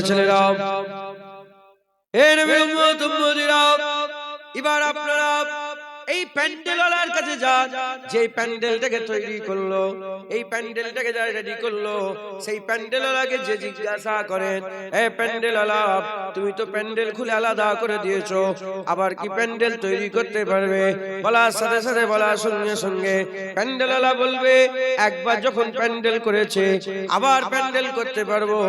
ছেলেরা, হে নবীর উম্মত উম্মতিরা, এবার আপনারা এই প্যান্ডেলওয়ালার কাছে যান। যে প্যান্ডেলটাকে তৈরি করলো, এই প্যান্ডেলটাকে যারা রেডি করলো, সেই প্যান্ডেলওয়ালাকে যে জিজ্ঞাসা করেন, হে প্যান্ডেলওয়ালা, তুমি তো প্যান্ডেল খুলে আলাদা করে দিয়েছো, আবার কি প্যান্ডেল তৈরি করতে পারবে? বলার সাথে সাথে, বলার সঙ্গে সঙ্গে প্যান্ডেলওয়ালা বলবে, একবার যখন প্যান্ডেল করেছে আবার প্যান্ডেল করতে পারবো।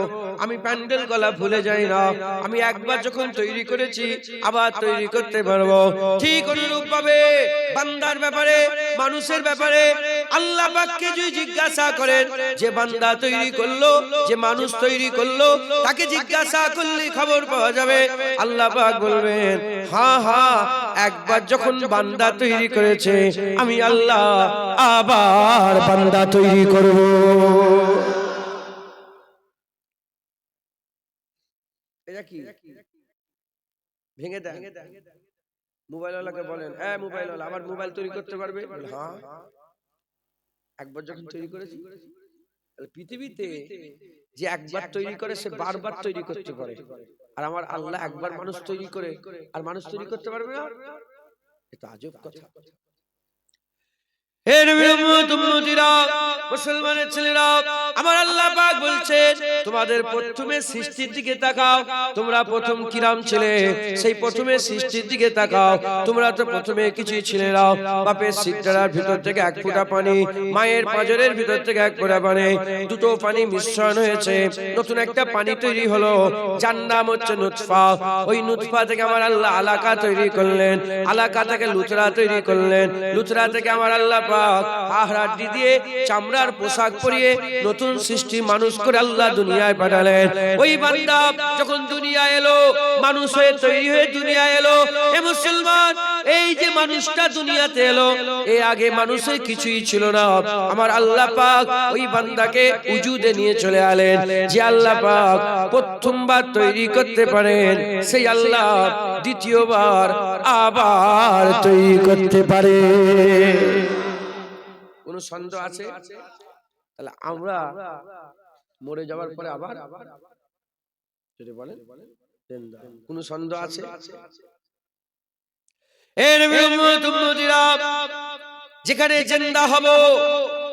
আমি প্যান্ডেল গলা ভুলে যাই না, আমি একবার যখন তৈরি করেছি আবার তৈরি করতে পারবো। ঠিক অনুরূপ ভাবে বান্দার ব্যাপারে, মানুষের ব্যাপারে আল্লাহ পাককে যদি জিজ্ঞাসা করেন, যে বান্দা তৈরি করলো, যে মানুষ তৈরি করলো, তাকে জিজ্ঞাসা করলে খবর পাওয়া যাবে। আল্লাহ পাক বলবেন, হ্যাঁ হ্যাঁ, একবার যখন বান্দা তৈরি করেছে, আমি আল্লাহ আবার বান্দা তৈরি করব। এটা কি ভেঙে দেন। মোবাইলওয়ালাকে বলেন, হ্যাঁ মোবাইলওয়ালা, আবার মোবাইল তৈরি করতে পারবে? হ্যাঁ, একবার যখন তৈরি করেছি। পৃথিবীতে যে একবার তৈরি করে সে বারবার তৈরি করতে পারে, আর আমার আল্লাহ একবার মানুষ তৈরি করে আর মানুষ তৈরি করতে পারবে না? এটা আজব কথা। হে নবীর উম্মত উম্মতিরা, মুসলমানের ছেলেরা, আমার আল্লাহ পাক বলছেন, তোমাদের প্রথমে সৃষ্টির দিকে তাকাও। তোমরা প্রথম কিরাম ছিলে, সেই প্রথমে সৃষ্টির দিকে তাকাও। তোমরা তো প্রথমে কিছুই ছিলে না। বাপের সিকদারার ভিতর থেকে এক ফোঁটা পানি, মায়ের পাঁজরের ভিতর থেকে এক ফোঁটা পানি, দুটো পানি মিশ্রণ হয়েছে, নতুন একটা পানি তৈরি হলো, যার নাম হচ্ছে নুতফা। ওই নুতফা থেকে আমার আল্লাহ আলাকা তৈরি করলেন, আলাকা থেকে লুতরা তৈরি করলেন, লুতরা থেকে আমার আল্লাহ হাড়ি দিয়ে চামড়ার পোশাক পরিয়ে নতুন সৃষ্টি মানুষ করে আল্লাহ দুনিয়ায় পাঠালেন। ওই বান্দা যখন দুনিয়া এলো, মানুষ হয়ে তৈরি হয়ে দুনিয়া এলো। এ মুসলমান, এই যে মানুষটা দুনিয়াতে এলো, এর আগে মানুষের কিছুই ছিল না। আমার আল্লাহ পাক ওই বান্দাকে উজুদে নিয়ে চলে এলেন। যে আল্লাহ পাক প্রথমবার তৈরি করতে পারেন, সেই আল্লাহ দ্বিতীয়বার আবার তৈরি করতে পারে। কোন সন্দেহ আছে? তাহলে আমরা মরে যাওয়ার পরে আবার যদি বলেন কোন সন্দেহ আছে? যেখানে জিন্দা হব,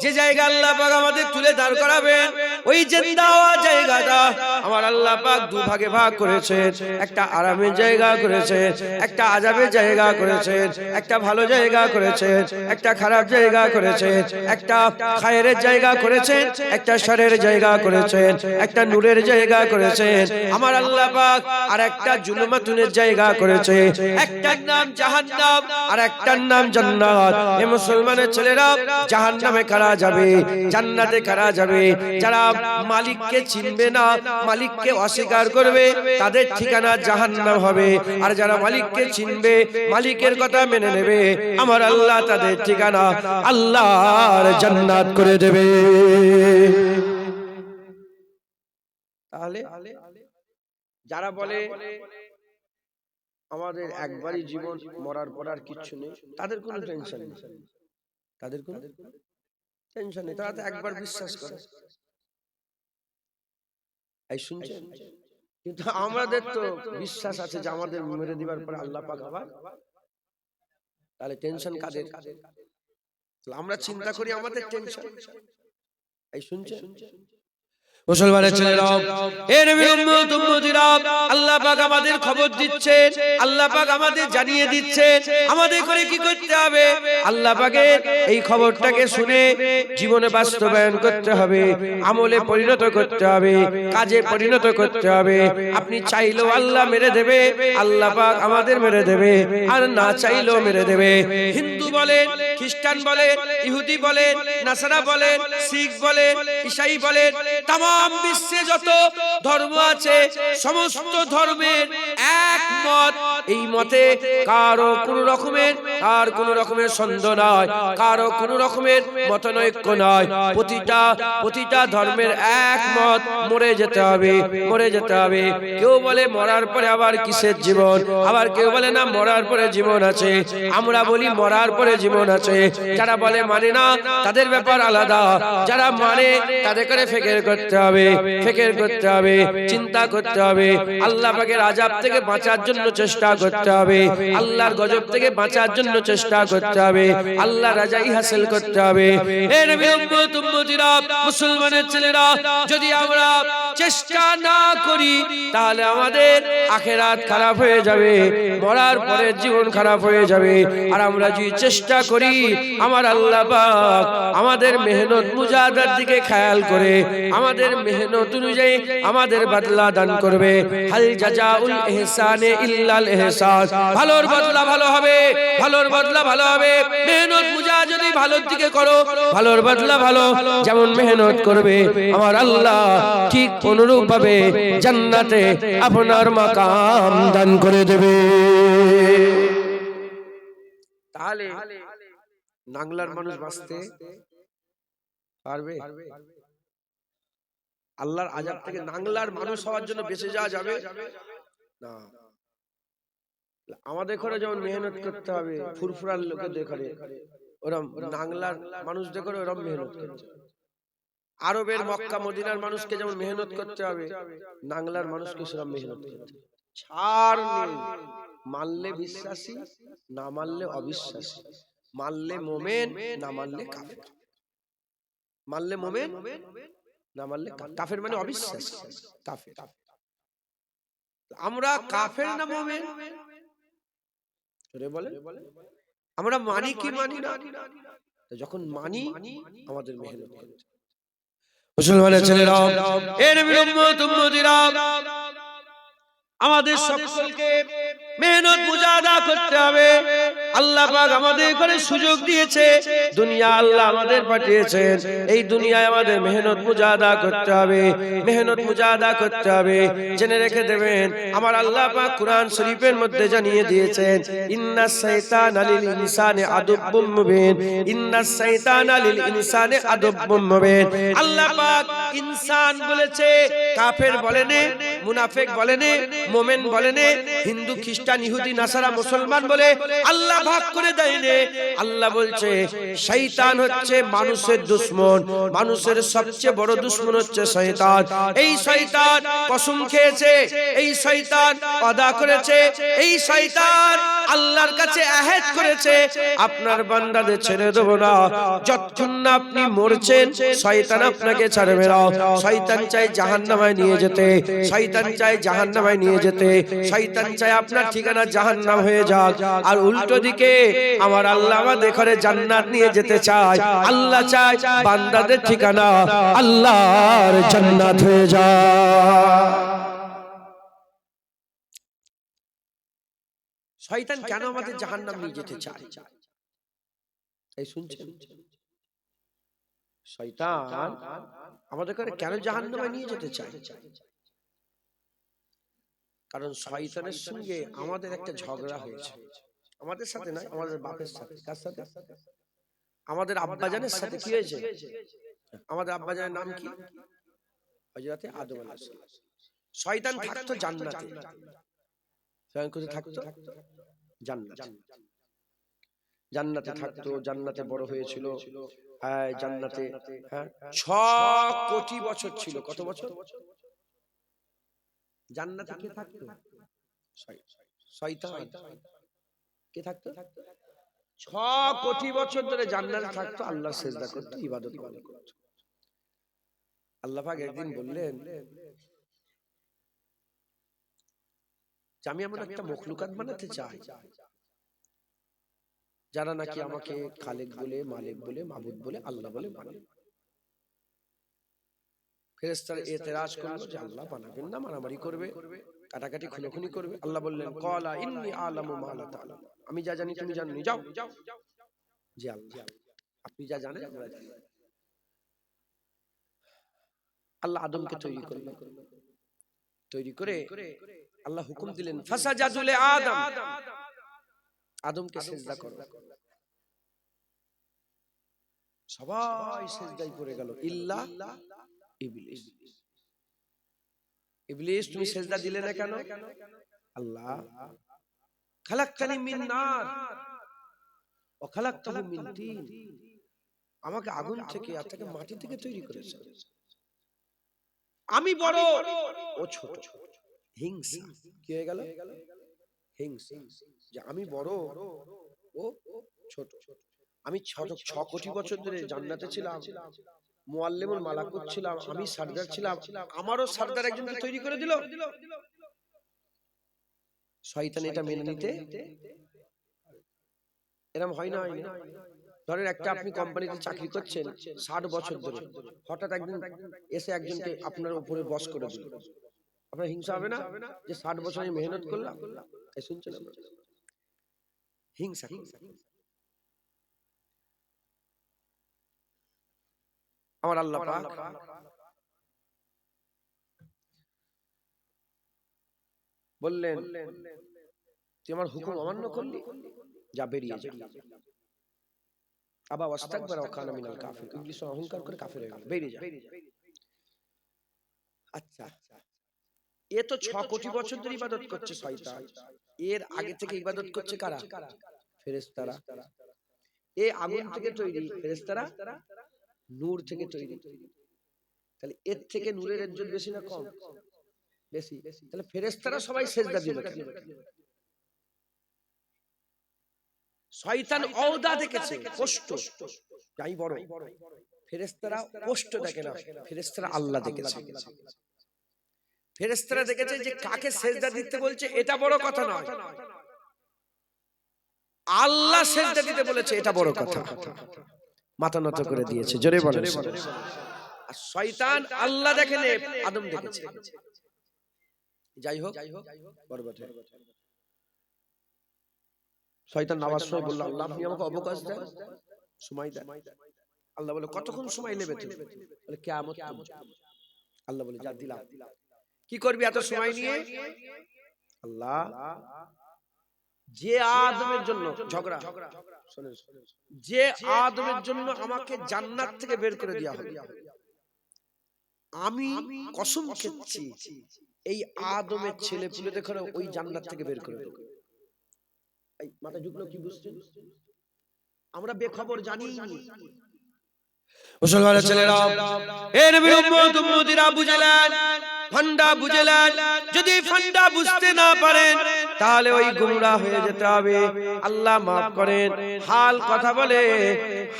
যে জায়গা আল্লাহ পাক আমাদের তুলে দাঁড় করাবেন, ওই জিন্দা হওয়া জায়গাটা আমার আল্লাহ পাক দুভাগে ভাগ করেছেন। একটা আরামের জায়গা করেছেন, একটা আযাবের জায়গা করেছেন, একটা ভালো জায়গা করেছেন, একটা খারাপ জায়গা করেছেন, একটা খায়রের জায়গা করেছেন, একটা শারের জায়গা করেছেন, একটা নূরের জায়গা করেছেন আমার আল্লাহ পাক, আর একটা জুলুমাতুনের জায়গা করেছে। একটার নাম জাহান্নাম আর একটার নাম জান্নাত। এ মুসলমানের ছেলেরা, জাহান্নামে কারা যাবে, জান্নাতে কারা যাবে? যারা মালিককে চিনবে না, মালিককে অস্বীকার করবে, তাদের ঠিকানা জাহান্নাম হবে। আর যারা মালিককে চিনবে, মালিকের কথা মেনে নেবে, আমার আল্লাহ তাদের ঠিকানা আল্লাহর জান্নাত করে দেবে। তাহলে যারা বলে আমাদের একবারই জীবন, মরার পর আর কিচ্ছু নেই, তাদের কোনো টেনশন নেই, তাদের কোনো টেনশন নেই, তারা তো একবার বিশ্বাস করে। এই শুনছেন? কিন্তু আমাদের তো বিশ্বাস আছে যে আমাদের মেরে দিবার পর আল্লাহ পাক আবার, তাহলে টেনশন কাদের? আমরা চিন্তা করি আমাদের টেনশন। এই শুনছেন? মুসলমানের ছেলেরা, হে নবীর উম্মত উম্মতিরা, আল্লাহ পাক আমাদের খবর দিচ্ছেন, আল্লাহ পাক আমাদের জানিয়ে দিচ্ছেন আমাদের করে কি করতে হবে। আল্লাহ পাকের এই খবরটাকে শুনে জীবনে বাস্তবায়ন করতে হবে, আমলে পরিণত করতে হবে, কাজে পরিণত করতে হবে। আপনি চাইলেও আল্লাহ মেরে দেবে, আল্লাহ পাক আমাদের মেরে দেবে, আর না চাইলেও মেরে দেবে। হিন্দু বলেন, খ্রিস্টান বলেন, ইহুদি বলেন, নাসারা বলেন, শিখ বলেন, ঈসাই বলেন, তাম বিশ্বে যত ধর্ম আছে, সমস্ত ধর্মের একমত এই মতে কারো কোন রকমের সন্দেহ নয়, কারো কোন রকমের মতানৈক্য নয়। প্রতিটা ধর্মের একমত, মরে যেতে হবে। কেউ বলে মরার পরে আবার কিসের জীবন, আবার কেউ বলে না মরার পরে জীবন আছে। আমরা বলি মরার পরে জীবন আছে। যারা বলে মানে না, তাদের ব্যাপার আলাদা। যারা মানে তাদের করে ফিকির করতে হবে, চিন্তা করতে হবে। আল্লাহ পাকের আযাব থেকে বাঁচার জন্য চেষ্টা করতে হবে, আল্লাহর গজব থেকে বাঁচার জন্য চেষ্টা করতে হবে, আল্লাহর রাজাই হাসিল করতে হবে। হে নবী উম্মতিরা, মুসলমানের ছেলেরা, যদি আমরা চেষ্টা না করি তাহলে আমাদের আখিরাত খারাপ হয়ে যাবে, মরার পরে জীবন খারাপ হয়ে যাবে। আর আমরা যদি চেষ্টা করি, আমার আল্লাহ পাক আমাদের মেহনত মুজাহাদার দিকে খেয়াল করে আমাদের মেহনত অনুযায়ী আমাদের বদলা দান করবে। হাল জাযাউল ইহসানে ইল্লাল ইহসান। ভালোর বদলা ভালো হবে, ভালোর বদলা ভালো হবে। মেহনত মুজাহাদা যদি ভালোর দিকে করো, ভালোর বদলা ভালো। যেমন মেহনত করবে আমার আল্লাহ ঠিক অনুরূপ ভাবে জান্নাতে আপনার মাকাম দান করে দেবে। তাহলে নাংলার মানুষ বাঁচতে পারবে? আল্লাহর আযাব থেকে নাংলার মানুষ হওয়ার জন্য বেঁচে যাওয়া যাবে না। আমাদের ঘরে যেমন মেহনত করতে হবে, ফুরফুরার লোকেদের ঘরে ওরম নাংলার মানুষদের ঘরে ওরম মেহনত করতে হবে। আরবের মক্কা মদিনার মানুষকে যেমন মেহনত করতে হবে, নাংলার মানুষকে সেরকম মেহনত করতে হবে। ছাড় নেই। মানলে বিশ্বাসী, না মানলে অবিশ্বাসী। মানলে মোমেন, না মানলে কাফের। মানলে মোমেন, না মানলে কাফের। মানে অবিশ্বাসী, কাফের। আমরা কাফের না মোমেন? বলে আমরা মানি কি মানি না? যখন মানি আমাদের মেহনত করতে হবে। মুসলমানের ছেলেরা, এ নবীর উম্মতিরা, আমাদের সকলকে মেহনত মুজাহাদা করতে হবে। আল্লাহ পাক আমাদের করে সুযোগ দিয়েছে, দুনিয়া আল্লাহ আমাদের পাঠিয়েছেন। এই দুনিয়ায় আমাদের মেহনত মুজাহাদা করতে হবে, মেহনত মুজাহাদা করতে হবে। জেনে রেখে দেবেন, আমার আল্লাহ পাক কুরআন শরীফের মধ্যে জানিয়ে দিয়েছেন, ইন্নাস শাইতানা লিল ইনসানি আদুব্বুম মুবিন। ইন্নাস শাইতানা লিল ইনসানি আদুব্বুম মুবিন। আল্লাহ পাক ইনসান বলেছে, কাফের বলেনে, মুনাফিক বলেনে, মোমেন বলেনে, হিন্দু খ্রিস্টান ইহুদি নাসারা মুসলমান বলে আল্লাহ ভাগ করে দেয়নি। আল্লাহ বলছে শয়তান হচ্ছে মানুষের দুশমন, মানুষের সবচেয়ে বড় দুশমন হচ্ছে শয়তান। এই শয়তান কসম খেয়েছে, এই শয়তান ওয়াদা করেছে, এই শয়তান আল্লাহর কাছে আহদ করেছে, আপনার বান্দাদের ছেড়ে দেব না যতক্ষণ না আপনি মরছেন। শয়তান আপনাকে ছাড়বে না। শয়তান চায় জাহান্নামে নিয়ে যেতে, শয়তান চায় জাহান্নামে নিয়ে যেতে, শয়তান চায় আপনার ঠিকানা জাহান্নাম হয়ে যাক। আর উল্টো দিকে আমার আল্লাহ আমাদের ঘরে জান্নাত নিয়ে যেতে চায়। আল্লাহ চায় বান্দাদের ঠিকানা আল্লাহর জান্নাত হয়ে যায়। শয়তান কেন আমাদের জাহান্নাম নিয়ে যেতে চায়? এই শুনছেন? শয়তান আমাদের ঘরে কেন জাহান্নামে নিয়ে যেতে চায়? কারণ শয়তানের সঙ্গে আমাদের একটা ঝগড়া হয়েছে। আমাদের সাথে নয়, আমাদের বাপের সাথে। কার সাথে? আমাদের আব্বাজানের সাথে। কি হয়েছে? আমাদের আব্বাজানের নাম কি? হযরতে আদম আলাইহিস সালাম। শয়তান থাকতো জান্নাতে। শয়তান কোথায় থাকতো? জান্নাতে। জান্নাতে থাকতো, জান্নাতে বড় হয়েছিল। হ্যাঁ, জান্নাতে 6 কোটি বছর ছিল। কত বছর? জান্নাতে কে থাকতো? শয়তান। কে থাকতো? 6 কোটি বছর ধরে জান্নাতে থাকতো, আল্লাহর সিজদা করতো, ইবাদত করতো। আল্লাহ পাক একদিন বললেন যে আমি এমন একটা মখলুকাত বানাতে চাই যারা নাকি আমাকে খালেক বলে, মালিক বলে, মাবুদ বলে, আল্লাহ বলে মানে। ফেরেশতারা এতেরাজ করলো যে আল্লাহ বানাবেন না, মারামারি করবে, কাটাকাটি খুনোখুনি করবে। আল্লাহ বললেন ক্বালা ইন্নী আ'লামু মা লা তা'লামুন। আমি যা জানি তুমি জানো না, যাও। জি আল্লাহ, আপনি যা জানেন আমরা জানি। আল্লাহ আদমকে তৈরি করলেন। তৈরি করে আল্লাহ হুকুম দিলেন ফাসাজাদু লি আদম, আদমকে সিজদা করো। সবাই সিজদায় পড়ে গেল ইল্লা ইবলিস। ইবলিস তুমি সিজদা দিলে না কেন? আল্লাহ খালাকতানি মিন নার ওয়া খালাকতাহু মিন তিন, আমাকে আগুন থেকে আর তাকে মাটি থেকে তৈরি করেছে। আমি বড়, ও ছোট। হিংসা কি হয়ে গেল? হিংসা, যে আমি বড়, ও ছোট। আমি 6 কোটি বছর ধরে জান্নাতে ছিলাম, মুআল্লিমুল মালাকুত ছিলাম, আমি সরদার ছিলাম, আমারও সরদার একজনকে তৈরি করে দিল। শয়তান এটা মেনে নিতে এরকম হয় না। ধরেন একটা আপনি কোম্পানিতে চাকরি করছেন 60 বছর ধরে, হঠাৎ একদিন এসে একজনকে আপনার উপরে বস করে দিল, আপনার হিংসা হবে না? যে 60 বছর আমি মেহনত করলাম। এই শুনছেন আপনারা? হিংসা। আমার আল্লাহ পাক বললেন তুই আমার হুকুম অমান্য করলি, যা বেরিয়ে যা। আবা ওয়াস্তাকবারা ওয়া কানা মিনাল কাফির, ইবলিস অহংকার করে কাফির হয়ে গেল, বেরিয়ে যা। আচ্ছা, এ তো 6 কোটি বছর ধরে ইবাদত করছে শয়তান, এর আগে থেকে ইবাদত করছে কারা? ফেরেশতারা। এ আগুন থেকে তৈরি, ফেরেশতারা নূর থেকে তৈরি। তাহলে এর থেকে নূরের ইজ্জত বেশি না কম? বেশি। তাহলে ফেরেশতারা সবাই সিজদা দিল কেন? শয়তান ওহদা দেখেছে, কষ্ট, যাই বড়। ফেরেশতারা কষ্ট দেখে না, ফেরেশতারা আল্লাহ দেখেছে। ফেরেশতারা দেখেছে যে কাকে সিজদা দিতে বলছে এটা বড় কথা নয়, আল্লাহ সিজদা দিতে বলেছে এটা বড় কথা। মাথা নত করে দিয়েছে, জোরে বলেন। আর শয়তান আল্লাহ দেখেনি, আদম দেখেছে। যাই হোক, বরবাদ। শয়তান নামাজ পড়ে বলল আল্লাহ আপনি আমাকে অবকাশ দেন, সময় দেন। আল্লাহ বলে কতক্ষণ সময় নেবে তুমি? বলে কিয়ামত পর্যন্ত। আল্লাহ বলে যা দিলাম, কি করবি এত সময় নিয়ে? আল্লাহ যে আদমের জন্য ঝগড়া, শুনেন, যে আদমের জন্য আমাকে জান্নাত থেকে বের করে দেওয়া হবে, আমি কসম খেয়েছি এই আদমের ছেলে পুলে দেখো ওই জান্নাত থেকে বের করে দেব। এই মাথা ঝুঁকলো, কি বুঝছেন? আমরা বেখবর জানি। মুসলমানের ছেলেরা, এ নবীর উম্মত উম্মতিরা বুঝলেন, ফান্ডা বুঝলেন। যদি ফান্ডা বুঝতে না পারেন তাহলে ওই গুমরাহ হয়ে যেতে হবে। আল্লাহ মাফ করেন, হাল কথা বলে,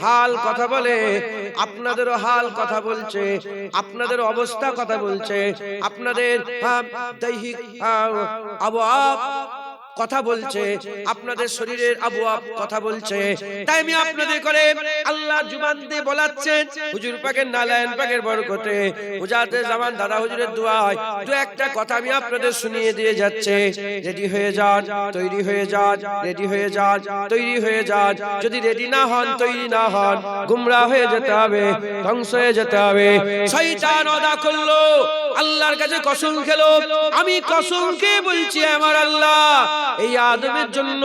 হাল কথা বলে, আপনাদেরও হাল কথা বলছে, আপনাদের অবস্থা কথা বলছে, আপনাদের দৈহিক আবহাওয়া কথা বলছে, আপনাদের শরীরের আবহাওয়া কথা বলছে। তাই আমি আপনাদের করে আল্লাহ জুবান দিয়ে বলাচ্ছেন, হুজুর পাকের নালায়েন পাকের বরকতে, মুজাহিদে জামান দাদা হুজুরের দোয়ায় দু একটা কথা আমি আপনাদের শুনিয়ে দিয়ে যাচ্ছে। রেডি হয়ে যান, তৈরি হয়ে যান, রেডি হয়ে যান, তৈরি হয়ে যান। যদি রেডি না হন, তৈরি না হন, গুমরাহ হয়ে যেতে হবে, ধ্বংস হয়ে যেতে হবে। শয়তান ওয়াদা করলো, আল্লাহর কাছে কসম খেলো, আমি কসম খেয়ে বলছি আমার আল্লাহ এই আদমের জন্য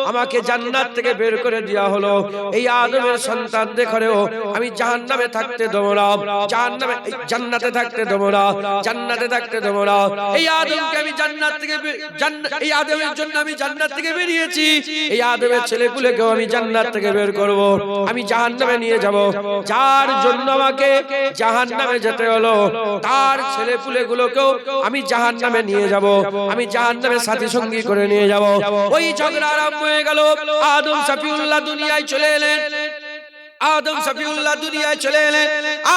আমাকে জান্নাত থেকে বের করে দেওয়া হলো, এই আদমের সন্তানদের ঘরেও আমি জাহান্নামে থাকতে দেব না, জাহান্নামে জান্নাতে থাকতে দেব না, জান্নাতে থাকতে দেব না। এই আদমকে আমি জান্নাত থেকে এই আদমের জন্য আমি জান্নাত থেকে বেরিয়েছি, এই আদমের ছেলেপুলেকেও আমি জান্নাত থেকে বের করব, আমি জাহান্নামে নিয়ে যাব। যার জন্য আমাকে জাহান্নামে যেতে হলো তার ছেলেপুলেগুলোকেও আমি জাহান্নামে নিয়ে যাব, আমি জাহান্নামের সাথী সঙ্গী করে নিয়ে যাব। ওই ঝগড়া আরম্ভ হয়ে গেল। আদম শফিউল্লাহ দুনিয়ায় চলে এলেন, আদম শফিউল্লাহ দুনিয়ায় চলে এলেন।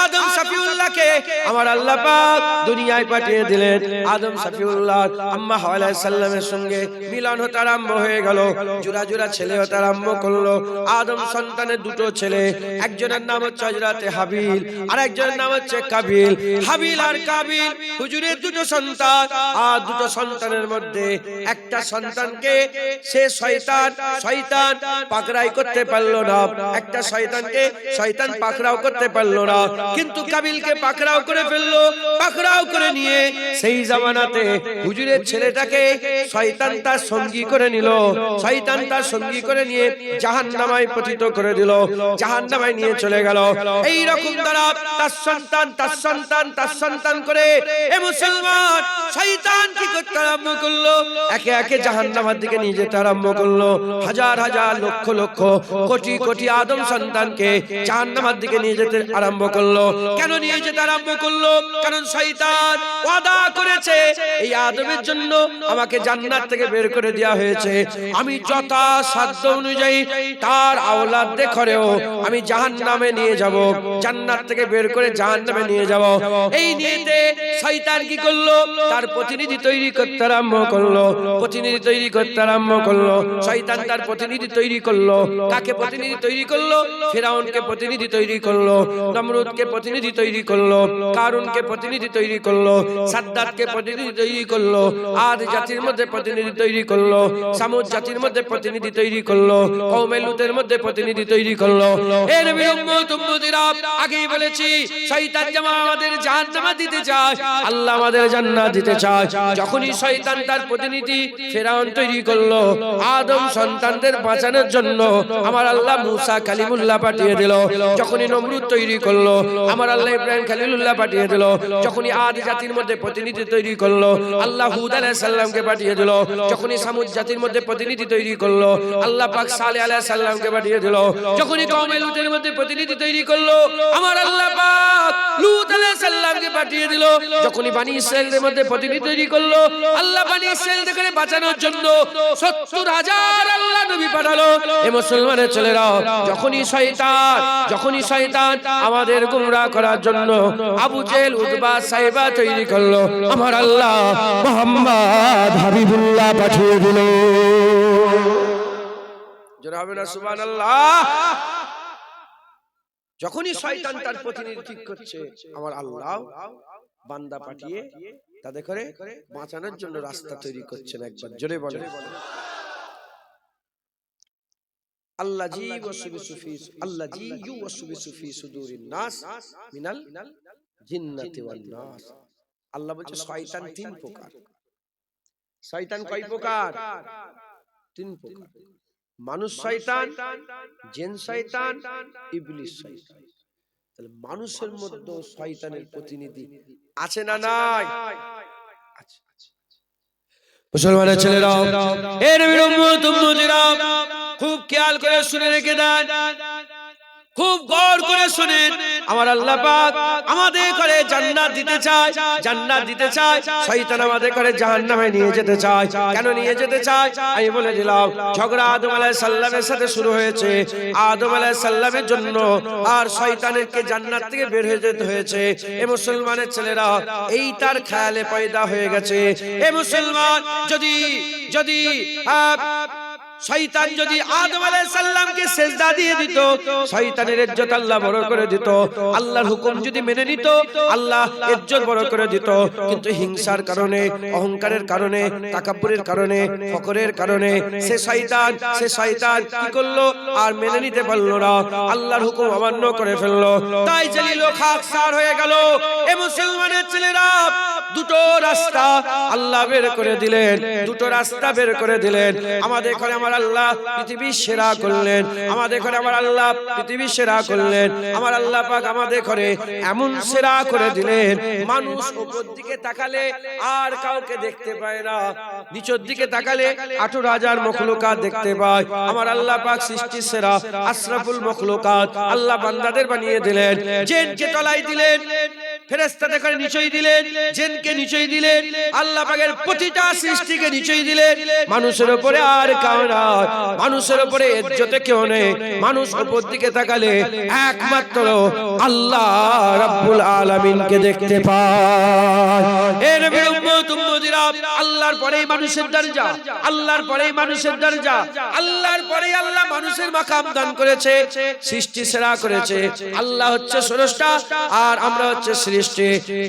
আদম শফিউল্লাহকে আমার আল্লাহ পাক দুনিয়ায় পাঠিয়ে দিলেন। আদম শফিউল্লাহ আম্মা হাওয়া আলাইহিস সালামের সঙ্গে মিলন হতে আরম্ভ হয়ে গেল, জোড়া জোড়া ছেলে হতে আরম্ভ করলো। আদম সন্তানের দুটো ছেলে, একজনের নাম হচ্ছে হযরতে হাবিল আর একজনের নাম হচ্ছে কাবিল। হাবিল আর কাবিল হুজুরের দুটো সন্তান, আর দুটো সন্তানের মধ্যে একটা সন্তানকে সে শয়তান পাকড়াই করতে পারলো না, একটা শয়তান শয়তান পাকড়াও করতে পারলো না, কিন্তু কাবিলকে পাকড়াও করে ফেললো। পাকড়াও করে নিয়ে সেই জামানাতে হুজুরের ছেলেটাকে শয়তান তার সঙ্গী করে নিল। শয়তান তার সঙ্গী করে নিয়ে জাহান্নামায় পতিত করে দিল, জাহান্নামায় নিয়ে চলে গেল। এই রকম দ্বারা তার সন্তান করে এ মুসলমান শয়তান কি করতে আরম্ভ করলো, একে একে জাহান্নামের দিকে নিয়ে যেতে আরম্ভ করলো। হাজার হাজার লক্ষ লক্ষ কোটি কোটি আদম সন্তানকে জাহান্নামের দিকে নিয়ে যেতে আরম্ভ করলো। কেন নিয়ে যেতে আরম্ভ করলো? কারণ শয়তান ওয়াদা করেছে এই আদমের জন্য আমাকে জান্নাত থেকে বের করে দেওয়া হয়েছে, আমি যথাসাধ্য অনুযায়ী তার আওলাদদের ঘরেও আমি জাহান্নামে নিয়ে যাব, জান্নাত থেকে বের করে জাহান্নামে নিয়ে যাব। এই নিয়েতে শয়তান কি করলো? তার প্রতিনিধি তৈরি করতে আরম্ভ করলো, প্রতিনিধি তৈরি করতে আরম্ভ করলো। শয়তান তার প্রতিনিধি তৈরি করলো। কাকে প্রতিনিধি তৈরি করলো? ফিরাউনকে প্রতিনিধি তৈরি করলো, নমরুদকে প্রতিনিধি তৈরি করলো, কারুনকে প্রতিনিধি তৈরি করলো, সাদ্দাতকে প্রতিনিধি তৈরি করলো, আদ জাতির মধ্যে প্রতিনিধি তৈরি করলো, সামুদ জাতির মধ্যে প্রতিনিধি তৈরি করলো, কওমে লুতের মধ্যে প্রতিনিধি তৈরি করলো। এর উম্মতিরা আগেই বলেছি শয়তান যেমন আমাদের জাহান্নামে দিতে চায়, আল্লাহ আমাদের জান্নাত দিতে চায়। যখনই শয়তান তার প্রতিনিধি ফিরাউন তৈরি করলো আদম সন্তানদের বাঁচানোর জন্য, আমার আল্লাহ মুসা কালিমুল্লাহ পাঠিয়ে দিল। যখনই নমরুদ তৈরি করলো, আমার আল্লাহ ইব্রাহিম খলিলুল্লাহ পাঠিয়ে দিল। যখনই আদ জাতির মধ্যে প্রতিনিধি তৈরি করলো, আল্লাহ হুদ আলাইহিস সালামকে পাঠিয়ে দিল। যখনই সামুদ জাতির মধ্যে প্রতিনিধি তৈরি করলো, আল্লাহ পাক সালেহ আলাইহিস সালামকে পাঠিয়ে দিল। যখনই কওমে লুতের মধ্যে প্রতিনিধি তৈরি করলো, আমার আল্লাহ পাক লূত আলাইহিস সালামকে পাঠিয়ে দিল। যখনই বনি ইসরাঈলের মধ্যে প্রতিনিধি তৈরি করলো, আল্লাহ বনি ইসরাঈলকে বাঁচানোর জন্য ৭০,০০০ আল্লাহ নবী পাঠালো। এ মুসলমানের ছেলেরা, যখনই শয়তান আমাদের গুমরাহ করার জন্য আবু জেহেল, উতবা, সাইবা তৈরি করলো, আমার আল্লাহ মুহাম্মদ হাবিবুল্লাহ পাঠিয়ে দিল। জোরে হবে না সুবহানাল্লাহ? যখনই শয়তান তার প্রতিনিধি ঠিক করছে, আমার আল্লাহ বান্দা পাঠিয়ে তাদের করে বাঁচানোর জন্য রাস্তা তৈরি করছেন। একবার জোরে বলে আল্লাযী ইউওয়াসবিসু ফি সুদুরিন নাস মিনাল জিন্নাতি ওয়ান নাস। আল্লাহ বলছে শয়তান তিন প্রকার। শয়তান কয় প্রকার? তিন প্রকার। মানুষ শয়তান, জিন শয়তান, ইবলিস শয়তান। তাহলে মানুষের মধ্যে শয়তানের প্রতিনিধি আছে না নাই? আছে। মুসলমানের ছেলেরা, এর উম্মতিরা খুব খেয়াল করে শুনে রেখে দেন, খুব গৌর করে শুনেন। আমার আল্লাহ পাক আমাদের করে জান্নাত দিতে চায়, জান্নাত দিতে চায়। শয়তান আমাদের করে জাহান্নামে নিয়ে যেতে চায়। কেন নিয়ে যেতে চায়? আমি বলে দিলাম, ঝগড়া আদম আলাইহিস সালামের সাথে শুরু হয়েছে। আদম আলাইহিস সালামের জন্য আর শয়তানেরকে জান্নাত থেকে বের হয়ে যেতে হয়েছে। এ মুসলমানের ছেলেরা, এই তার খেয়ালে পয়দা হয়ে গেছে। এ মুসলমান, যদি শয়তান যদি আদম আলাইহিস সালামকে সিজদা দিয়ে দিত, শয়তানের ইজ্জত আল্লাহ বড় করে দিত। আল্লাহর হুকুম যদি মেনে নিত, আল্লাহ ইজ্জত বড় করে দিত। কিন্তু হিংসার কারণে, অহংকারের কারণে, তাকাব্বুরের কারণে, ফখরের কারণে সে শয়তান কি করলো? আর মেনে নিতে পারলো না, আল্লাহর হুকুম অমান্য করে ফেললো। তাই জলিল খাকসার হয়ে গেল। এ মুসলমানের ছেলেরা, দুটো রাস্তা আল্লাহ বের করে দিলেন, দুটো রাস্তা বের করে দিলেন। আমাদের ঘরে আমার আল্লাহ পৃথিবীর সেরা করলেন, আমাদের ঘরে আমার আল্লাহ পৃথিবীর সেরা করলেন। আমার আল্লাহ পাক আমাদের ঘরে এমন সেরা করে দিলেন, মানুষ উপর দিকে তাকালে আর কাউকে দেখতে পায় না, নিচের দিকে তাকালে 18,000 মখলুকাত দেখতে পায়। আমার আল্লাহ পাক সৃষ্টির সেরা আশরাফুল মখলুকাত আল্লাহ বান্দাদের বানিয়ে দিলেন। জিনকে তলায় দিলেন, ফেরেশতাদের করে নিচেই দিলেন, জিনকে নিচেই দিলেন, আল্লাহ পাকের প্রতিটা সৃষ্টিকে নিচেই দিলেন। মানুষের উপরে আর কেউ নাই, মানুষের উপরে ইজ্জতে কেউ নেই। মানুষ উপর দিকে তাকালে একমাত্র আল্লাহ রাব্বুল আলামিনকে দেখতে পায়। এ নবীর উম্মতিরা, আল্লাহর পরেই মানুষের দরজা, আল্লাহর পরেই মানুষের দরজা, আল্লাহর পরেই আল্লাহ মানুষের মাকাম দান করেছে, সৃষ্টি সেরা করেছে। আল্লাহ হচ্ছে স্রষ্টা আর আমরা হচ্ছে সৃষ্টি,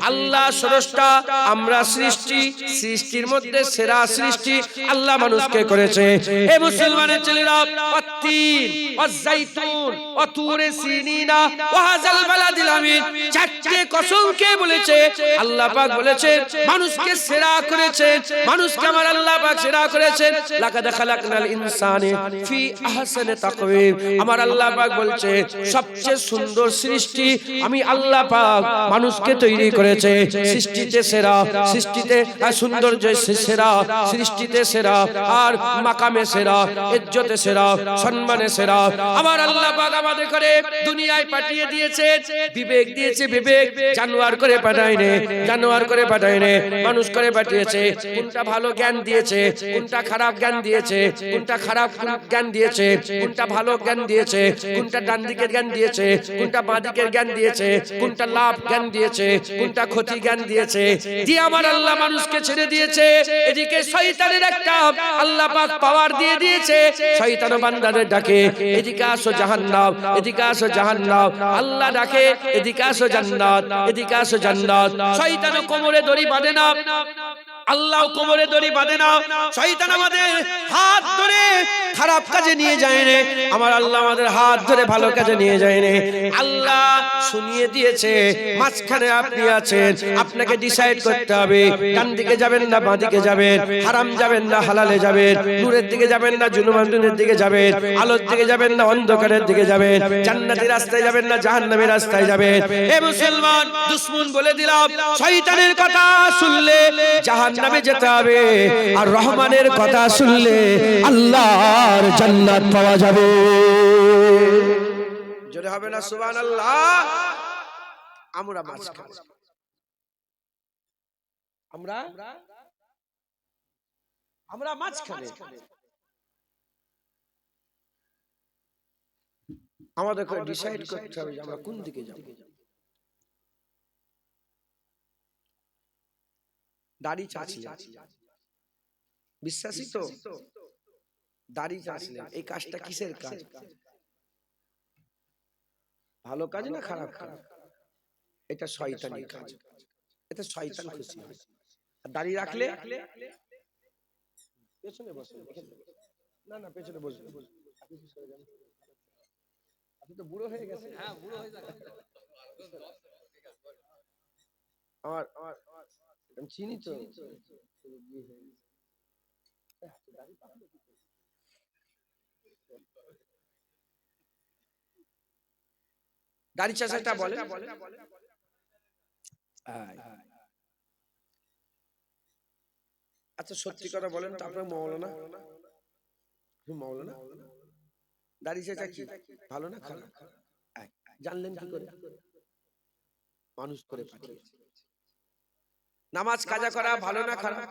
আল্লাহ স্রষ্টা, আমরা সৃষ্টি, সৃষ্টির মধ্যে সেরা সৃষ্টি আল্লাহ মানুষকে করেছে। হে মুসলমানের ছেলেরা, ওয়াত্তিন ওয়াজ্জাইতুন ওয়া তুরে সিনিনা ওয়া হাযাল বালাদিল আমিন, চারটি কসমকে বলেছে আল্লাহ পাক বলেছেন মানুষকে সেরা করেছেন, মানুষকে আমার আল্লাহ পাক সেরা করেছেন। লাকাদ খালাকনাল ইনসানা ফি আহসানি তাকওয়িম, আমার আল্লাহ পাক বলছে সবচেয়ে সুন্দর সৃষ্টি আমি আল্লাহ পাক মানুষকে তৈরি করেছে। সৃষ্টিতে সেরা, সৃষ্টিতে সৌন্দর্যে সেরা, সৃষ্টিতে সেরা, আর মাকামে সেরা, ইজ্জতে সেরা, সম্মানে সেরা। আমার আল্লাহ পাক আমাদের করে দুনিয়ায় পাঠিয়ে দিয়েছে, বিবেক দিয়েছে, বিবেক জানোয়ার করে পাঠায়নি, জানোয়ার করে পাঠায়নি, মানুষ করে পাঠিয়েছে। কোনটা ভালো জ্ঞান দিয়েছে, কোনটা খারাপ জ্ঞান দিয়েছে, কোনটা খারাপ জ্ঞান দিয়েছে, কোনটা ভালো জ্ঞান দিয়েছে, কোনটা ডান দিকের জ্ঞান দিয়েছে, কোনটা বাঁ দিকের জ্ঞান দিয়েছে, কোনটা লাভ জ্ঞান দিয়েছে, কোনটা ক্ষতি জ্ঞান দিয়েছে, দিয়ে আমার আল্লাহ মানুষকে ছেড়ে দিয়েছে। এদিকে শয়তানের একটা আল্লাহ পাক পাওয়ার দিয়ে দিয়েছে, শয়তান বান্দাদের ডাকে এদিকে আসো জাহান্নাম, এদিকে আসো জাহান্নাম, আল্লাহ ডাকে এদিকে আসো জান্নাত, এদিকে আসো জান্নাত। শয়তান কোমরে দড়ি বাঁধে না, আল্লাহ কোমরে দড়ি বাঁধে না। শয়তান আমাদের হাত ধরে খারাপ কাজে নিয়ে যায় না, আমার আল্লাহ আমাদের হাত ধরে ভালো কাজে নিয়ে যায় না। আল্লাহ শুনিয়ে দিয়েছে মাঝখানে আপনি আছেন, আপনাকে ডিসাইড করতে হবে ডান দিকে যাবেন না বাঁ দিকে যাবেন, হারাম যাবেন না হালালে যাবেন, নূরের দিকে যাবেন না জুলুমানের দিকে যাবেন, আলোর দিকে যাবেন না অন্ধকারের দিকে যাবেন, জান্নাতের রাস্তায় যাবেন না জাহান্নামের রাস্তায় যাবেন। এ মুসলমান দুশমন বলে দিলাম, শয়তানের কথা শুনলে জাহান্নামে যেতে হবে, আর রহমানের কথা শুনলে আল্লাহর জান্নাত পাওয়া যাবে। জোরে হবে না সুবহানাল্লাহ। আমরা মাঝখানে, আমরা মাঝখানে, আমাদের ডিসাইড করতে হবে আমরা কোন দিকে যাব। দাড়ি চাচ্ছিলেন, বিশ্বাসী তো? দাড়ি চাচ্ছিলেন, এই কাজটা কিসের কাজ? ভালো কাজ না খারাপ কাজ? এটা শয়তানি কাজ, এটা শয়তান খুশি হয়। দাড়ি রাখলে পেছনে বসে, না না পেছনে বসবে, আপনি তো বুড়ো হয়ে গেছেন। হ্যাঁ বুড়ো হয়ে যাচ্ছে আমার, আমি চিনি তো। দাড়ি চাচাটা বলে, আচ্ছা সত্যি কথা বলেন তো, আপনার মৌলানা, মৌলানা দাড়ি চাচা কি ভালো না খারাপ জানলেন কি করে? মানুষ করে পাঠিয়েছে। নামাজ কাজা করা ভালো না খারাপ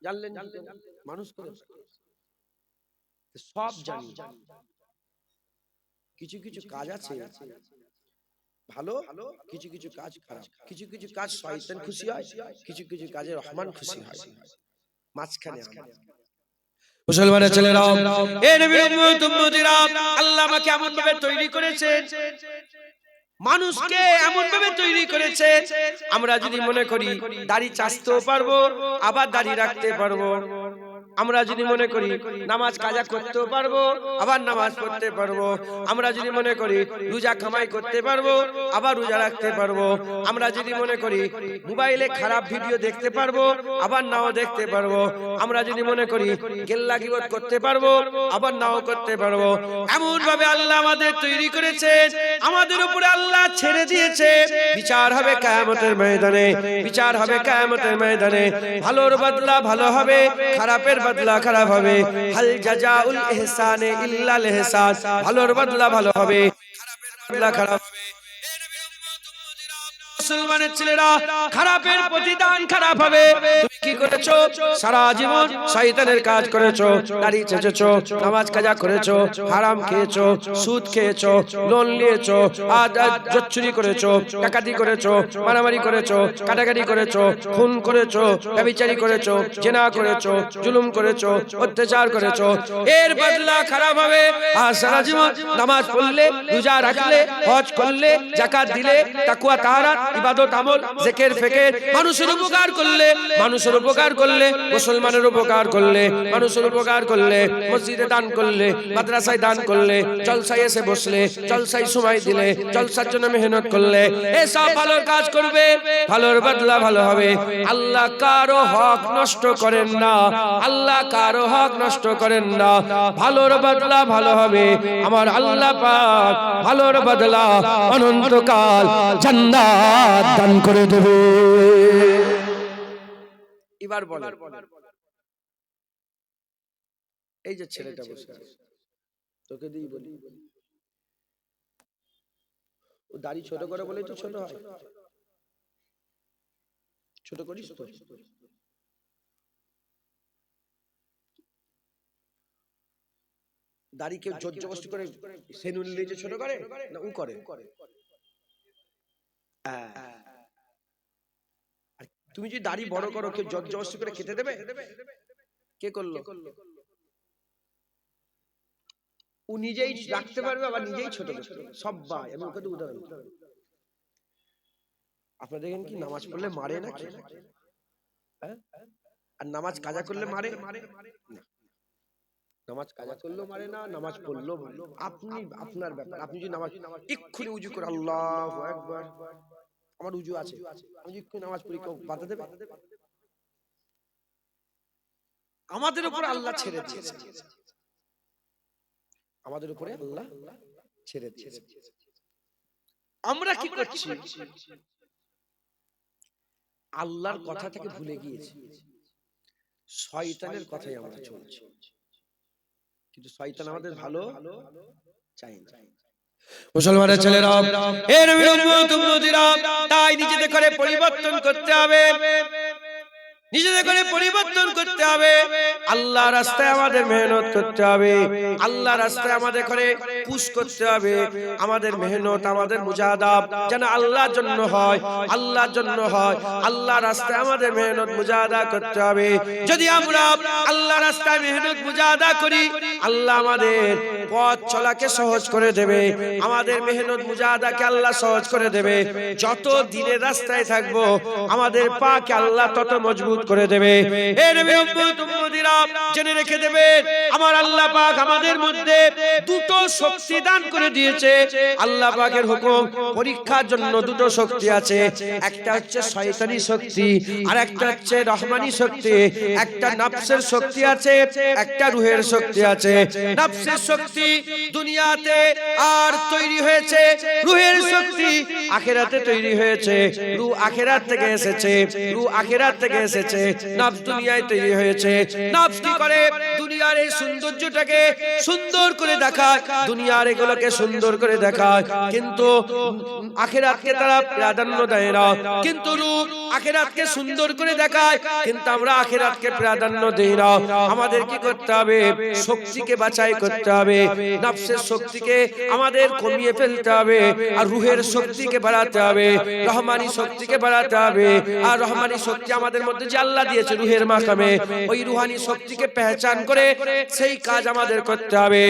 জানলেন মানুষ করে? সব জানি। কিছু কিছু কাজ আছে ভালো, কিছু কিছু কাজ খারাপ, কিছু কিছু কাজ শয়তান খুশি হয়, কিছু কিছু কাজে রহমান খুশি হয়। মাঝখানে মুসলমানের ছেলেরা, এ নবীর উম্মতিরা, আল্লাহ আমাকে এমন ভাবে তৈরি করেছেন, মানুষকে এমন ভাবে তৈরি করেছে, আমরা যদি মনে করি দাড়ি চাচতেও পারবো আবার দাড়ি রাখতে পারবো, আমরা যদি মনে করি নামাজ কাজা করতেও পারবো আবার নামাজ পড়তে পারবো, আমরা যদি মনে করি রোজা কামাই করতে পারবো আবার রোজা রাখতে পারবো, আমরা যদি মনে করি মোবাইলে খারাপ ভিডিও দেখতে পারবো আবার নাও দেখতে পারবো, আমরা যদি মনে করি গেল্লা গিবত করতে পারবো আবার নাও করতে পারবো। এমন ভাবে আল্লাহ আমাদের তৈরি করেছেন, আমাদের উপরে আল্লাহ ছেড়ে দিয়েছে। বিচার হবে কিয়ামতের ময়দানে, বিচার হবে কিয়ামতের ময়দানে। ভালোর বদলা ভালো হবে, খারাপের বদলা খারাপ হবে। হাল জাযাউল ইহসানে ইল্লাল ইহসান, ভালোর বদলা ভালো হবে, খারাপের বদলা খারাপ হবে। মুসলমানের ছেলেরা, খারাপের প্রতিদান খারাপ হবে। তুমি কি করেছো? সারা জীবন শয়তানের কাজ করেছো, দাড়ি চেঁচেছো, নামাজ কাজা করেছো, হারাম খেয়েছো, সুদ খেয়েছো, লোন নিয়েছো, জচ্চুরি করেছো, ডাকাতি করেছো, মারামারি করেছো, কাটাকাটি করেছো, খুন করেছো, ব্যভিচারী করেছো, জেনা করেছো, জুলুম করেছো, অত্যাচার করেছো, এর বদলা খারাপ হবে। আর সারা জীবন নামাজ পড়লে, রোজা রাখলে, হজ করলে, যাকাত দিলে, তাকওয়া তাহারাত ইবাদত আমল জিকির ফিকির মানুষের উপকার করলে মুসলমানের উপকার করলে মানুষের উপকার করলে মসজিদে দান করলে মাদ্রাসায় দান করলে জলসায় এসে বসলে জলসায় সময় দিলে জলসার জন্য মেহনত করলে এসব ভালো কাজ করবে ভালোর বদলা ভালো হবে আল্লাহ কারো হক নষ্ট করেন না আল্লাহ কারো হক নষ্ট করেন না ভালোর বদলা ভালো হবে আমার আল্লাহ পাক ভালোর বদলা অনন্তকাল জান্নাত দান করে দেবে এবার বলেন এই যে ছেলেটা বসে আছে তোকে দিই বলি ও দাড়ি ছোট করে বলেই তো ছোট হয় ছোট করিস তো দাড়ি কেউ জোর জবরদস্তি করে সেনুল নিয়ে ছোট করে না ও করে তুমি যদি দাড়ি বড় করো কেউ জোর জবরদস্তি করে খেতে দেবে কে করলো ও নিজেই রাখতে পারবে আবার নিজেই ছোট করবে সবাই আমি ওকে উদাহরণ আপনারা দেখেন কি নামাজ পড়লে মারে না কি আর নামাজ কাজা করলে মারে না নামাজ কাজা করলেও মারে না নামাজ পড়লেও মারে আপনি আপনার ব্যাপার আপনি যদি নামাজ এক্ষুনি উজু করে আল্লাহু আকবার আমার উজু আছে আমি এক্ষুনি নামাজ পড়ি কেউ বাধা দেবে আমাদের উপর আল্লাহ ছেড়ে দিয়েছে আমাদের উপরে আল্লাহ ছেড়ে দিয়েছে আমরা কি করছি আল্লাহর কথা থেকে ভুলে গিয়েছি শয়তানের কথাই আমরা চলছি কিন্তু শয়তান আমাদের ভালো চাই না মুসলমানের ছেলেরা এ নবীর উম্মত উম্মতিরা তাই নিজেদের করে পরিবর্তন করতে হবে নিজেদের করে পরিবর্তন করতে হবে আল্লাহ রাস্তায় আমাদের মেহনত করতে হবে আল্লাহ রাস্তায় আমাদের করে পুশ করতে হবে আমাদের মেহনত আমাদের মুজাহাদা যেন আল্লাহর জন্য হয় আল্লাহর জন্য হয় আল্লাহ রাস্তায় আমাদের মেহনত মুজাহাদা করতে হবে যদি আমরা আল্লাহ রাস্তায় মেহনত মুজাহাদা করি আল্লাহ আমাদের পথ চলাকে সহজ করে দেবে আমাদের মেহনত মুজাহাদাকে আল্লাহ সহজ করে দেবে যত দিনের রাস্তায় থাকবো আমাদের পাকে আল্লাহ তত মজবুত করে দেবে এ নবী উম্মত উম্মতিরা জেনে রেখে দেবেন আমার আল্লাহ পাক আমাদের মধ্যে দুটো শক্তি দান করে দিয়েছে আল্লাহ পাকের হুকুম পরীক্ষার জন্য দুটো শক্তি আছে একটা হচ্ছে শয়তানি শক্তি আর একটা হচ্ছে রহমানি শক্তি একটা নফসের শক্তি আছে একটা রূহের শক্তি আছে নফসের শক্তি দুনিয়াতে আর তৈরি হয়েছে রূহের শক্তি আখিরাতে তৈরি হয়েছে রূহ আখিরাত থেকে এসেছে রূহ আখিরাত থেকে এসেছে নফস দুনিয়ায় তৈরি হয়েছে নফস কি করে দুনিয়ার এই সৌন্দর্যটাকে সুন্দর করে দেখায় দুনিয়ার এগুলোকে সুন্দর করে দেখায় কিন্তু আখিরাতকে তারা প্রাধান্য দেয় না কিন্তু রূহ আখিরাতকে সুন্দর করে দেখায় কিন্তু আমরা আখিরাতকে প্রাধান্য দেই না আমাদের কি করতে হবে শক্তিকে বাছাই করতে হবে নফসের শক্তিকে আমাদের কমিয়ে ফেলতে হবে আর রূহের শক্তিকে বাড়াতে হবে রহমানি শক্তিকে বাড়াতে হবে আর রহমানি শক্তি আমাদের মধ্যে যে আল্লাহ দিয়েছে রূহের মাকামে ওই রূহানি শক্তিকে পেহচান করে সেই কাজ আমাদের করতে হবে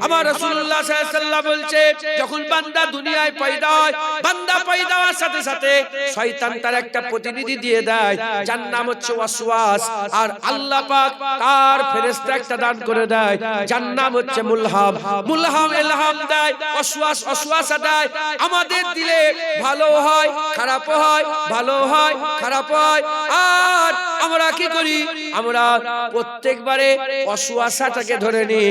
আমার রাসূলুল্লাহ সাল্লাল্লাহু আলাইহি ওয়াসাল্লাম বলছে যখন বান্দা দুনিয়ায় পয়দা হয় বান্দা পয়দা হওয়ার সাথে সাথে শয়তান তার একটা প্রতিনিধি দিয়ে দেয় যার নাম হচ্ছে ওয়াসওয়াস আর আল্লাহ পাক তার ফেরেশতা একটা দান করে দেয় যার নাম হচ্ছে মুলহাম মুলহাম ইলহাম দেয় ওয়াসওয়াসা দেয় আমাদের দিলে ভালো হয় খারাপ হয় ভালো হয় খারাপ হয় আর আমরা কি করি আমরা প্রত্যেকবারে ওয়াসওয়াসাটাকে ধরে নিই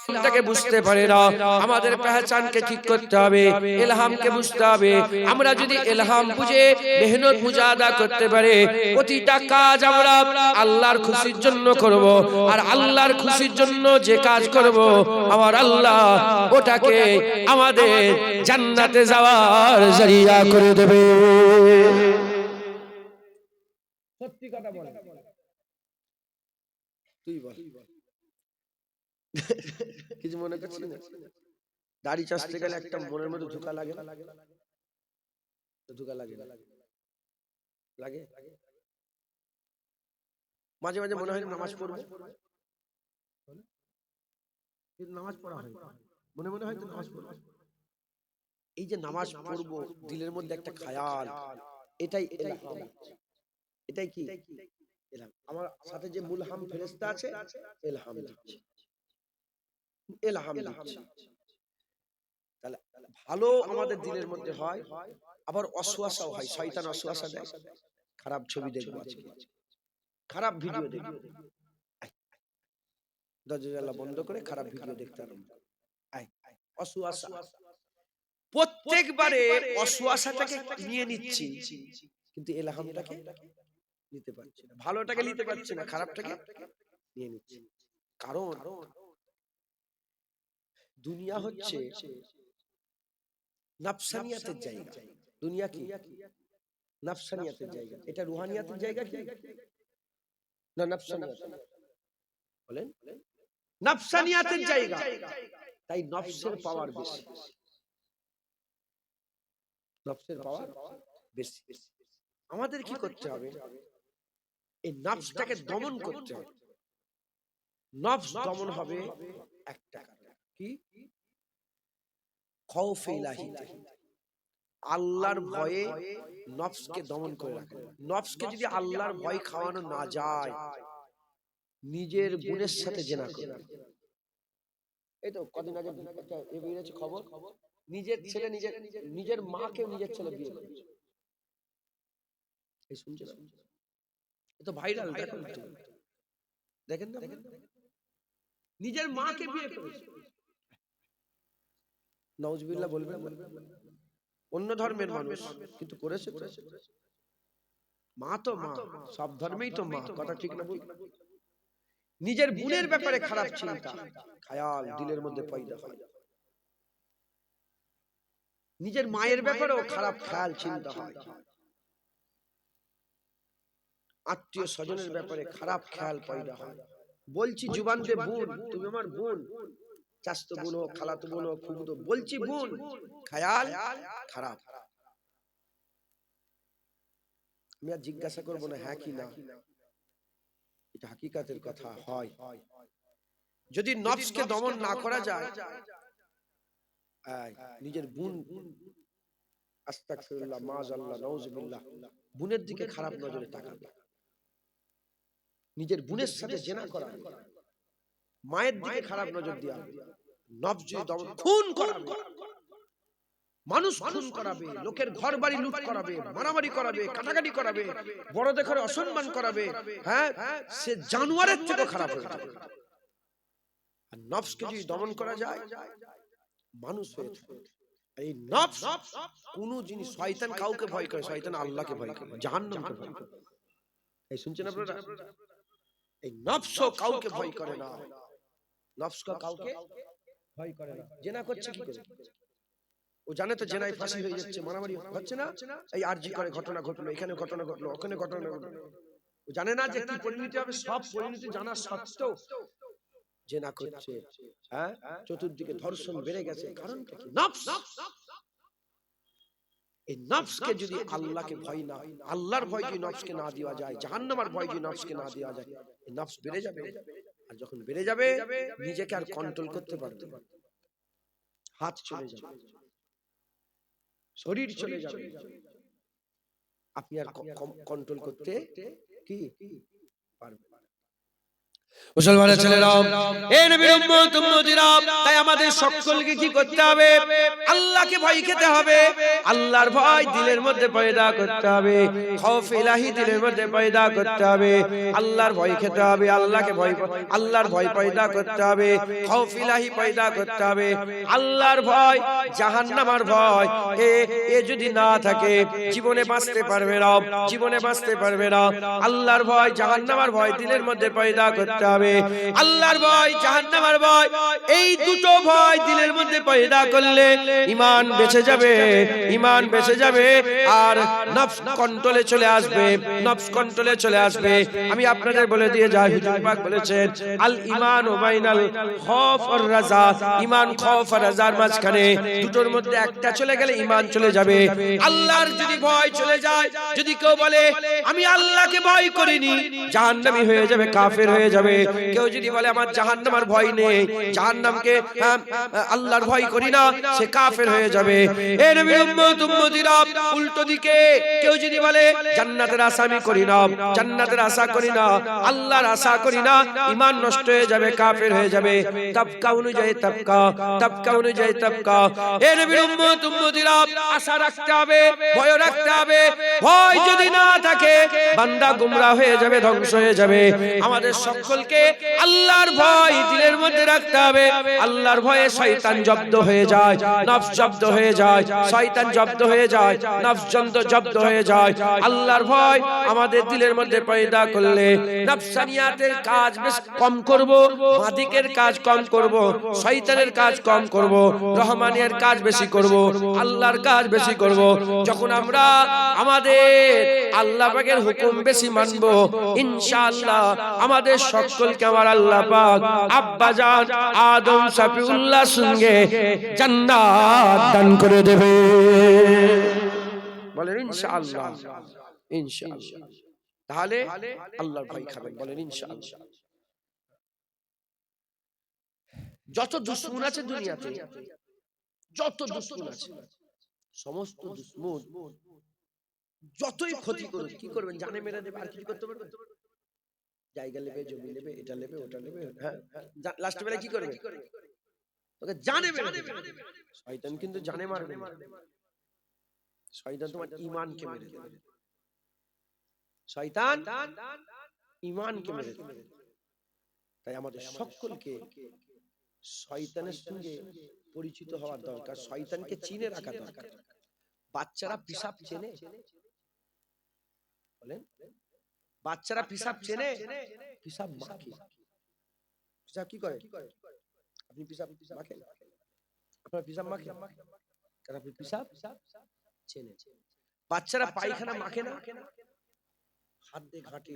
ইলহামটাকে বুঝতে পারি না আমাদের পেহচানকে ঠিক করতে হবে ইলহামকে বুঝতে হবে আমরা যদি ইলহাম বুঝে মেহনত মুজাহাদা করতে পারি প্রতিটা কাজ আমরা আল্লাহর খুশির জন্য করব আর আল্লাহর খুশির জন্য যে কাজ করব আমার আল্লাহ ওটাকে আমাদের জান্নাতে যাওয়ার জরিয়া করে দেবে সত্যি কথা বল তুই বল কিছু মনে করছিস না দাড়ি চাষতে গেলে একটা মনের মধ্যে ধোঁকা লাগে ধোঁকা লাগে লাগে মাঝে মাঝে মনে হয় নামাজ পড়বো কিন্তু নামাজ পড়া হয় মনে মনে হয় নামাজ পড়বো এই যে নামাজ পড়বো দিলের মধ্যে একটা খায়াল, এটাই ইলহাম। এটাই কি ইলহাম? আমার সাথে যে মুলহাম ফেরেশতা আছে ইলহাম দিচ্ছে, ইলহাম দিচ্ছে। তাহলে ভালো আমাদের দিলের মধ্যে হয়, আবার অসওয়াসাও হয়। শয়তান অসওয়াসা দেয়, খারাপ ছবি দেখবো আজকে, খারাপ ভিডিও দেখবো, দরজা বন্ধ করে খারাপ ভিডিও দেখতে আরম্ভ। অসওয়াসা প্রত্যেকবারে অসওয়াসাটাকে নিয়ে নিচ্ছি, কিন্তু ইলহামটাকে নিতে পারছি না, ভালোটাকে নিতে পারছি না, খারাপটাকে নিয়ে নিচ্ছি। কারণ দুনিয়া হচ্ছে নাফসানিয়াতের জায়গা। দুনিয়া কি নাফসানিয়াতের জায়গা, এটা রুহানিয়াতের জায়গা কি না? নাফসানিয়াত বলেন, নাফসানিয়াতের জায়গা। তাই নফসের পাওয়ার বেশি, নফসের পাওয়ার বেশি। আমাদের কি করতে হবে? এই নফসটাকে দমন করতে হবে। নফস দমন হবে একটা কারণে, কি? খৌফে ইলাহি, আল্লাহর ভয়ে নফসকে দমন করে রাখা। নফসকে যদি আল্লাহর ভয় খাওয়ানো না যায়, নিজের বোনের সাথে জেনা করে। এই তো কদিন আগে একটা বেরিয়েছে খবর, নিজের ছেলে নিজের মাকে নিজের ছেলে বিয়ে করেছে। এই শুনছেন? এ তো ভাইরাল, দেখেন না? নিজের মাকে বিয়ে করেছে। নাউজুবিল্লাহ বলবেন, অন্য ধর্মের মানুষ কিন্তু করেছে। মা তো মা, সব ধর্মেই তো মা, কথা ঠিক না? নিজের বোনের ব্যাপারে খারাপ চিন্তা, খায়াল দিলের মধ্যে পয়দা হয়। নিজের মায়ের ব্যাপারেও খারাপ খেয়াল চিন্তা হয়। আত্মীয় স্বজনের ব্যাপারে খারাপ খেয়াল পয়দা হয়। বলছি জুবান দিয়ে বোন, তুমি আমার বোন, চাচতো বোন হোক, খালাতো বোন হোক, ফুফুতো, বলছি বোন, খেয়াল খারাপ। আমি আর জিজ্ঞাসা করবো না হ্যাঁ কি না, এটা হাকিকাতের কথা। হয় যদি নফসকে দমন না করা যায়, নিজের বোন, আস্তাগফিরুল্লাহ, মাআযাল্লাহ, নাউযুবিল্লাহ, বোনের দিকে খারাপ নজরে তাকাবে, নিজের বোনের সাথে জেনা করা, মায়ের দিকে খারাপ নজর দেওয়া, নফস যদি দমন, খুন করাবে, মানুষ খুন করাবে, লোকের ঘর বাড়ি লুট করাবে, মারামারি করাবে, কাটাকাটি করাবে, বড় দেখে অসম্মান করাবে, হ্যাঁ, সে জানোয়ারের থেকে খারাপ হয়ে যাবে। আর নফসকে যদি দমন করা যায়, মানুষ হয়ে থাকে। এই নফস কোন জিনিস, শয়তান কাউকে ভয় করে? শয়তান আল্লাহকে ভয় করে, জাহান্নামকে ভয় করে। এই শুনছেন আপনারা? এই নফস কাউকে ভয় করে না, নফস কাউকে ভয় করে না। জেনা করছে কি করে? ও জানে তো জেনায় ফাঁসি হয়ে যাচ্ছে, মারামারি হচ্ছে না? এই আরজি করে ঘটনা ঘটলো, এখানে ঘটনা ঘটলো, ওখানে ঘটনা ঘটলো। ও জানে না যে কি পরিণতি হবে? সব পরিণতি জানা সত্ত্বেও জেনা করছে। হ্যাঁ, চতুর্দিকে ধর্ষণ বেড়ে গেছে, কারণটা কি? নফস। এই নফসকে যদি আল্লাহকে ভয় না, আল্লাহর ভয় যদি নফসকে না দেওয়া যায়, জাহান্নামের ভয় যদি নফসকে না দেওয়া যায়, এই নফস বেড়ে যাবে। আর যখন বেড়ে যাবে, নিজেকে আর কন্ট্রোল করতে পারবে না, হাত চলে যাবে, শরীর চলে যাবে, আপনি আর কন্ট্রোল করতে কি পারবেন? মুসলমানের ছেলেরা, এই নবীর উম্মত উম্মতিরা, তাই আমাদের সকলকে কি করতে হবে? আল্লাহকে ভয় খেতে হবে, আল্লাহর ভয় দিলের মধ্যে পয়দা করতে হবে, খৌফ ইলাহি দিলের মধ্যে পয়দা করতে হবে, আল্লাহর ভয় খেতে হবে, আল্লাহকে ভয়, আল্লাহর ভয় পয়দা করতে হবে, খৌফ ইলাহি পয়দা করতে হবে, আল্লাহর ভয়, জাহান্নামের ভয়, এ যদি না থাকে জীবনে বাঁচতে পারবে না, জীবনে বাঁচতে পারবে না। আল্লাহর ভয়, জাহান্নামের ভয় দিলের মধ্যে পয়দা করতে হবে। আল্লাহর ভয়, জাহান্নামের ভয়, এই দুটো ভয় দিলের মধ্যে পয়দা করলে ঈমান বেঁচে যাবে, ঈমান বেঁচে যাবে, আর নফস কন্ট্রোলে চলে আসবে, নফস কন্ট্রোলে চলে আসবে। আমি আপনাদের বলে দিয়ে যাই, হুজুর পাক বলেছেন আল ঈমানু বাইনাল খৌফ ওয়ার রাজা, ঈমান খৌফ আর রাজার মাঝখানে, দুটোর মধ্যে একটা চলে গেলে ঈমান চলে যাবে। আল্লাহর যদি ভয় চলে যায়, যদি কেউ বলে আমি আল্লাহকে ভয় করিনি, জাহান্নামী হয়ে যাবে, কাফের হয়ে যাবে। কেউ যদি বলে আমার জাহান্নামের ভয় নেই, জাহান্নামকে আল্লাহর ভয় করি না, সে কাফের হয়ে যাবে। এ নবীর উম্মত উম্মতিরা, উল্টো দিকে কেউ যদি বলে জান্নাতের আশা আমি করি না, জান্নাতের আশা করি না, আল্লাহর আশা করি না, ঈমান নষ্ট হয়ে যাবে, কাফের হয়ে যাবে। তাবকা অনুযায়ী তাবকা, তাবকা অনুযায়ী তাবকা। এ নবীর উম্মত উম্মতিরা, আশা রাখতে হবে, ভয় রাখতে হবে। ভয় যদি না থাকে বান্দা গোমরা হয়ে যাবে, ধ্বংস হয়ে যাবে। আমাদের সকলকে আল্লাহর ভয় দিলের মধ্যে রাখতে হবে। আল্লাহর ভয়ে শয়তান জব্দ হয়ে যায়, নফস জব্দ হয়ে যায়, শয়তান জব্দ হয়ে যায়, নফস জব্দ হয়ে যায়। আল্লাহর ভয় আমাদের দিলের মধ্যে পয়দা করলে নফসানিয়াতের কাজ বেশ কম করব, মাদিকের কাজ কম করব, শয়তানের কাজ কম করব, রহমানের কাজ বেশি করব, আল্লাহর কাজ বেশি করব। যখন আমরা আমাদের আল্লাহ পাকের হুকুম বেশি মানব, ইনশাআল্লাহ আমাদের সকলকে আমার আল্লাহ পাক আব্বা জান আদম শফিউল্লাহ সঙ্গে জান্নাত দান করে দেবে। বলেন ইনশাআল্লাহ, ইনশাআল্লাহ। তাহলে আল্লাহর ভয় খাবেন, বলেন ইনশাআল্লাহ। যত দুশমন আছে দুনিয়াতে, যত দুশমন আছে, সমস্ত দুশমন যতই ক্ষতি করুক, কি করবেন? জানে মেরে দেবে, আর কিছু করতে পারবেন? জায়গা নেবে, জমি নেবে, এটা নেবে, ওটা নেবে, হ্যাঁ, লাস্ট বেলা কি করবে? তোকে জানে মেরে দেবে। শয়তান কিন্তু জানে মারবে না, শয়তান তোমার ঈমানকে মেরে দেবে। শয়তান ঈমানকে মেরে দেবে। তাই আমাদের সকলকে শয়তানের সঙ্গে পরিচিত হওয়ার দরকার, শয়তানকে চিনে রাখা দরকার। বাচ্চারা পিশাব চেনে, বলেন বাচ্চারা পিশাব চেনে? পিশাব মাখে। পিশাব কি করে? আপনি পিশাব মাখেন? আপনার পিশাব মাখেন? কারণ আপনি পিশাব চেনে। বাচ্চারা পায়খানা মাখে না? হাত দিয়ে ঘাটে,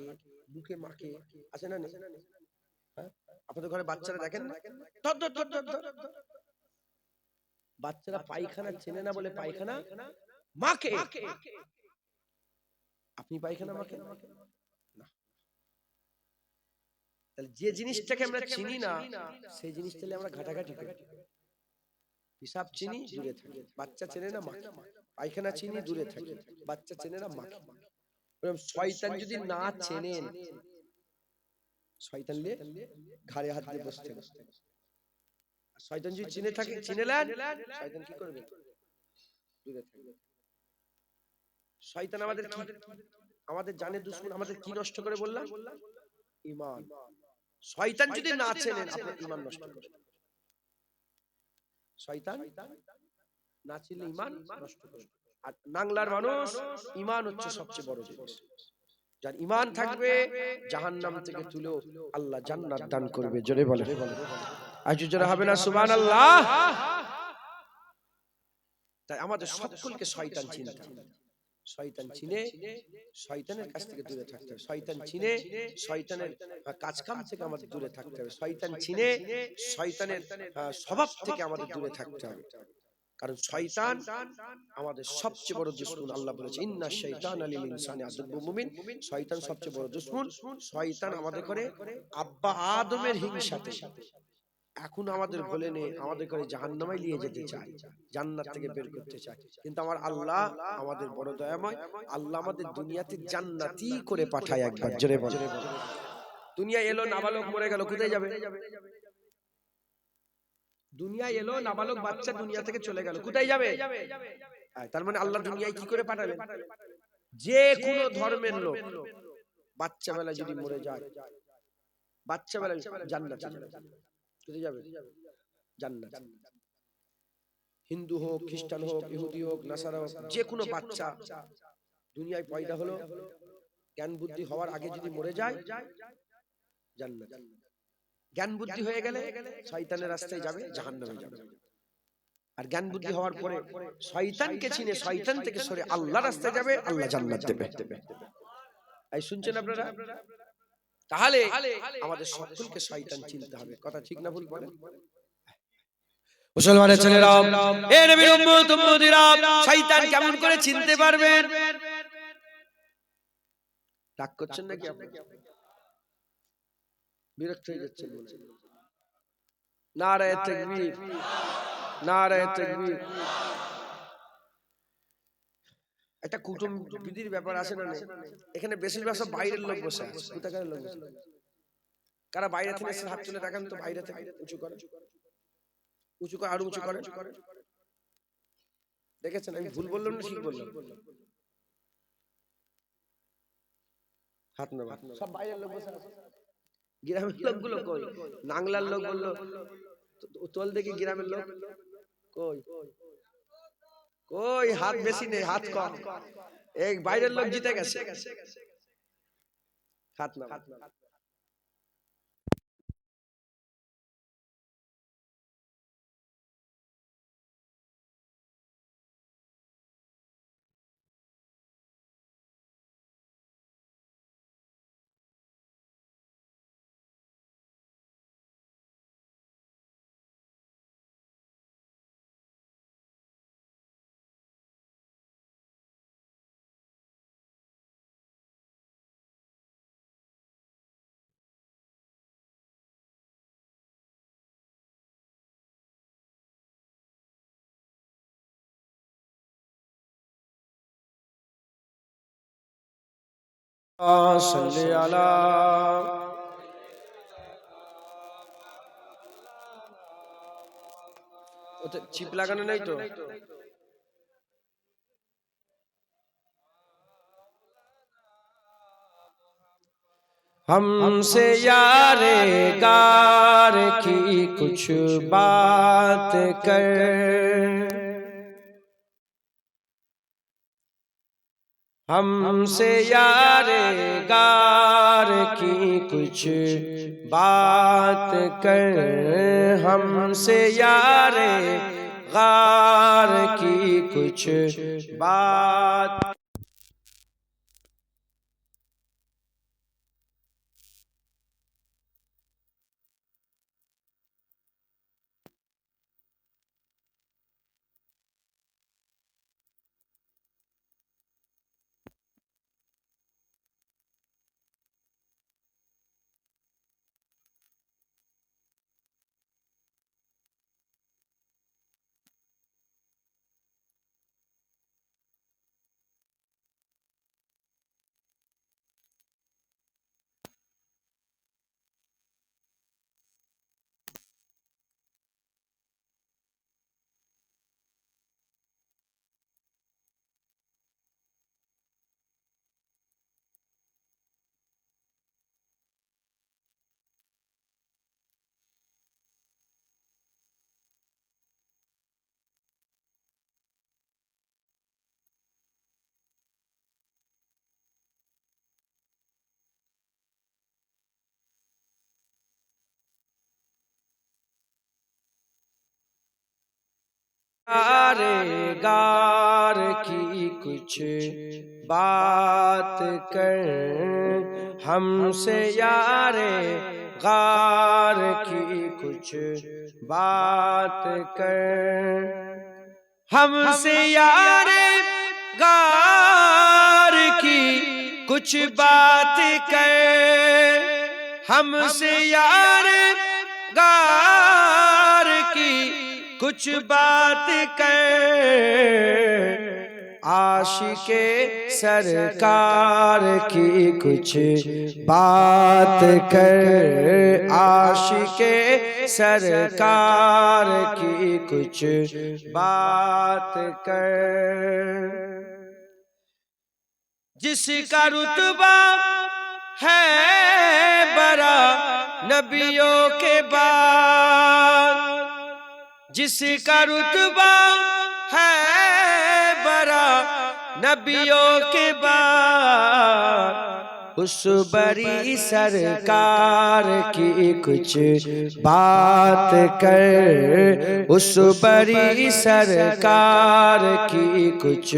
মুখে মাখে, আছে না নেই? হ্যাঁ, আপনাদের ঘরে বাচ্চারা দেখেন না? বাচ্চারা পায়খানা চেনে না বলে পায়খানা মাখে। আপনি পায়খানা মাখেন না? তাহলে যে জিনিসটাকে আমরা চিনি না, সেই জিনিসটা আমরা ঘাটাঘাটি করি। পিশাব চিনি, দূরে থাকি। বাচ্চা চেনে না, মাখে। পায়খানা চিনি, দূরে থাকি। বাচ্চা চেনে না, মাখে। শয়তান যদি না চেনেন, শয়তান লে ঘাড়ে হাত দিয়ে বসতে বসতে, শয়তান যদি চিনে থাকে, চিনেলেন, শয়তান কি করবে? দূরে থাকবে। শয়তান আমাদের কি, আমাদের জানের দুশমন, আমাদের কি নষ্ট করে বললাম? ঈমান। শয়তান যদি না চেনেন, আপনার ঈমান নষ্ট করে। শয়তান না চিনলে ঈমান নষ্ট করে। আর বাংলার মানুষ, ঈমান হচ্ছে সবচেয়ে বড় জিনিস। যার ঈমান থাকবে, জাহান্নাম থেকে তুলেও আল্লাহ জান্নাত দান করবে। জোরে বলে, আজ জোরে হবে না সুবহানাল্লাহ? তাই আমাদের সকলকে শয়তান চিনতে হবে। শয়তান চিনে শয়তানের কাছ থেকে দূরে থাকতে হবে। শয়তান চিনে শয়তানের কাজকাম থেকে আমাদের দূরে থাকতে হবে। শয়তান চিনে শয়তানের স্বভাব থেকে আমাদের দূরে থাকতে হবে। কারণ শয়তান আমাদের সবচেয়ে বড় দুশমন। আল্লাহ বলেছে ইন্না শাইতানা লিল ইনসানি আদুব্বুম মুবিন। শয়তান সবচেয়ে বড় দুশমন। শয়তান আমাদের করে আব্বা আদমের হিংসাতে এখন আমাদের বলে নে, আমাদের করে জাহান্নামে নিয়ে যেতে চায়, জান্নাত থেকে বের করতে চায়। কিন্তু আমার আল্লাহ আমাদের বড় দয়াময়। আল্লাহ আমাদের দুনিয়াতে জান্নাতি করে পাঠায়। একবার জোরে বলে, দুনিয়া এলো, নাবালক মরে গেল, কোথায় যাবে? দুনিয়া এলো, নাবালক বাচ্চা দুনিয়া থেকে চলে গেল, কোথায় যাবে? তার মানে আল্লাহ দুনিয়ায় কি করে পাঠালেন? যে কোনো ধর্মের লোক বাচ্চা বেলা যদি মরে যায়, বাচ্চা বেলা জান্নাতে যাবে। কোথায় যাবে? জান্নাত। হিন্দু হোক, খ্রিস্টান হোক, ইহুদি হোক, নাসারা হোক, যে কোনো বাচ্চা দুনিয়ায় পয়দা হলো, জ্ঞান বুদ্ধি হওয়ার আগে যদি মরে যায়, জান্নাত। জ্ঞান বুদ্ধি হয়ে গেলে শয়তানের রাস্তায় যাবে, জাহান্নামে যাবে। আর জ্ঞান বুদ্ধি হওয়ার পরে শয়তানকে চিনে শয়তান থেকে সরে আল্লাহর রাস্তায় যাবে, আল্লাহ জান্নাত দেবে। এই শুনছেন আপনারা? তাহলে আমাদের সকলকে শয়তান চিনতে হবে। কথা ঠিক না ভুল বলেন? মুসলমানের ছেলেরা, এ নবীর উম্মত উম্মতিরা, শয়তান কেমন করে চিনতে পারবেন? রাগ করছেন নাকি আপনি? বিরক্ত হয়ে যাচ্ছেন মনে হয়। নারায়ে তাকবীর, নারায়ে তাকবীর। একটা কুটুম বিধির ব্যাপার আছে না? এখানে বেশিরভাগ সব বাইরের লোক বসে আছে। কোথাকার লোক বসে? কারা বাইরে থেকে এসে হাত তুলে দেখান তো, বাইরে থেকে উঁচু করে, উঁচু করে, আরো উঁচু করে। দেখেছেন আমি ভুল বললাম না ঠিক বললাম? হাত নামা, সব বাইরের লোক বসে আছে। গ্রামের লোকগুলো কই? নাংলার লোক বললো তোল দেখি, গ্রামের লোক কই? কই হাত বেশি নেই, হাত কম। এই বাইরের লোক জিতে গেছে। হাত নামা। সাল্লি আলা। ওতে চিপ লাগানো নেই তো? हमसे यारे गार की कुछ बात कर, हमसे यारे गार की कुछ बात कर, हमसे यारे गार की कुछ बात। यारे गार की कुछ बात कर, हमसे यारे गार की कुछ बात कर, हमसे यारे गार की कुछ बात कर, हमसे यारे गार की कुछ बात कर, आशिके सरकार की कुछ बात कर, आशिके सरकार की कुछ बात कर, जिसका रुतबा है बड़ा नबियों के बाद, जिसका रुतबा है बड़ा नबियों के बाद, उस बड़ी सरकार की कुछ बात कर, उस बड़ी सरकार की कुछ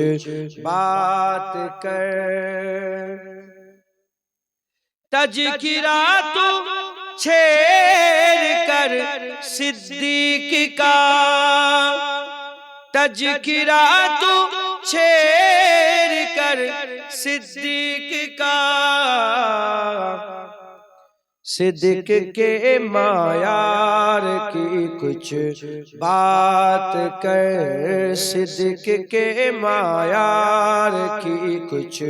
बात कर, तज़किरा तो छेड़ कर सिद्दीक का, तज़किरा तो छेड़ कर सिद्दीक का, صدق کے معیار کی کچھ بات کر، صدق کے معیار کی کچھ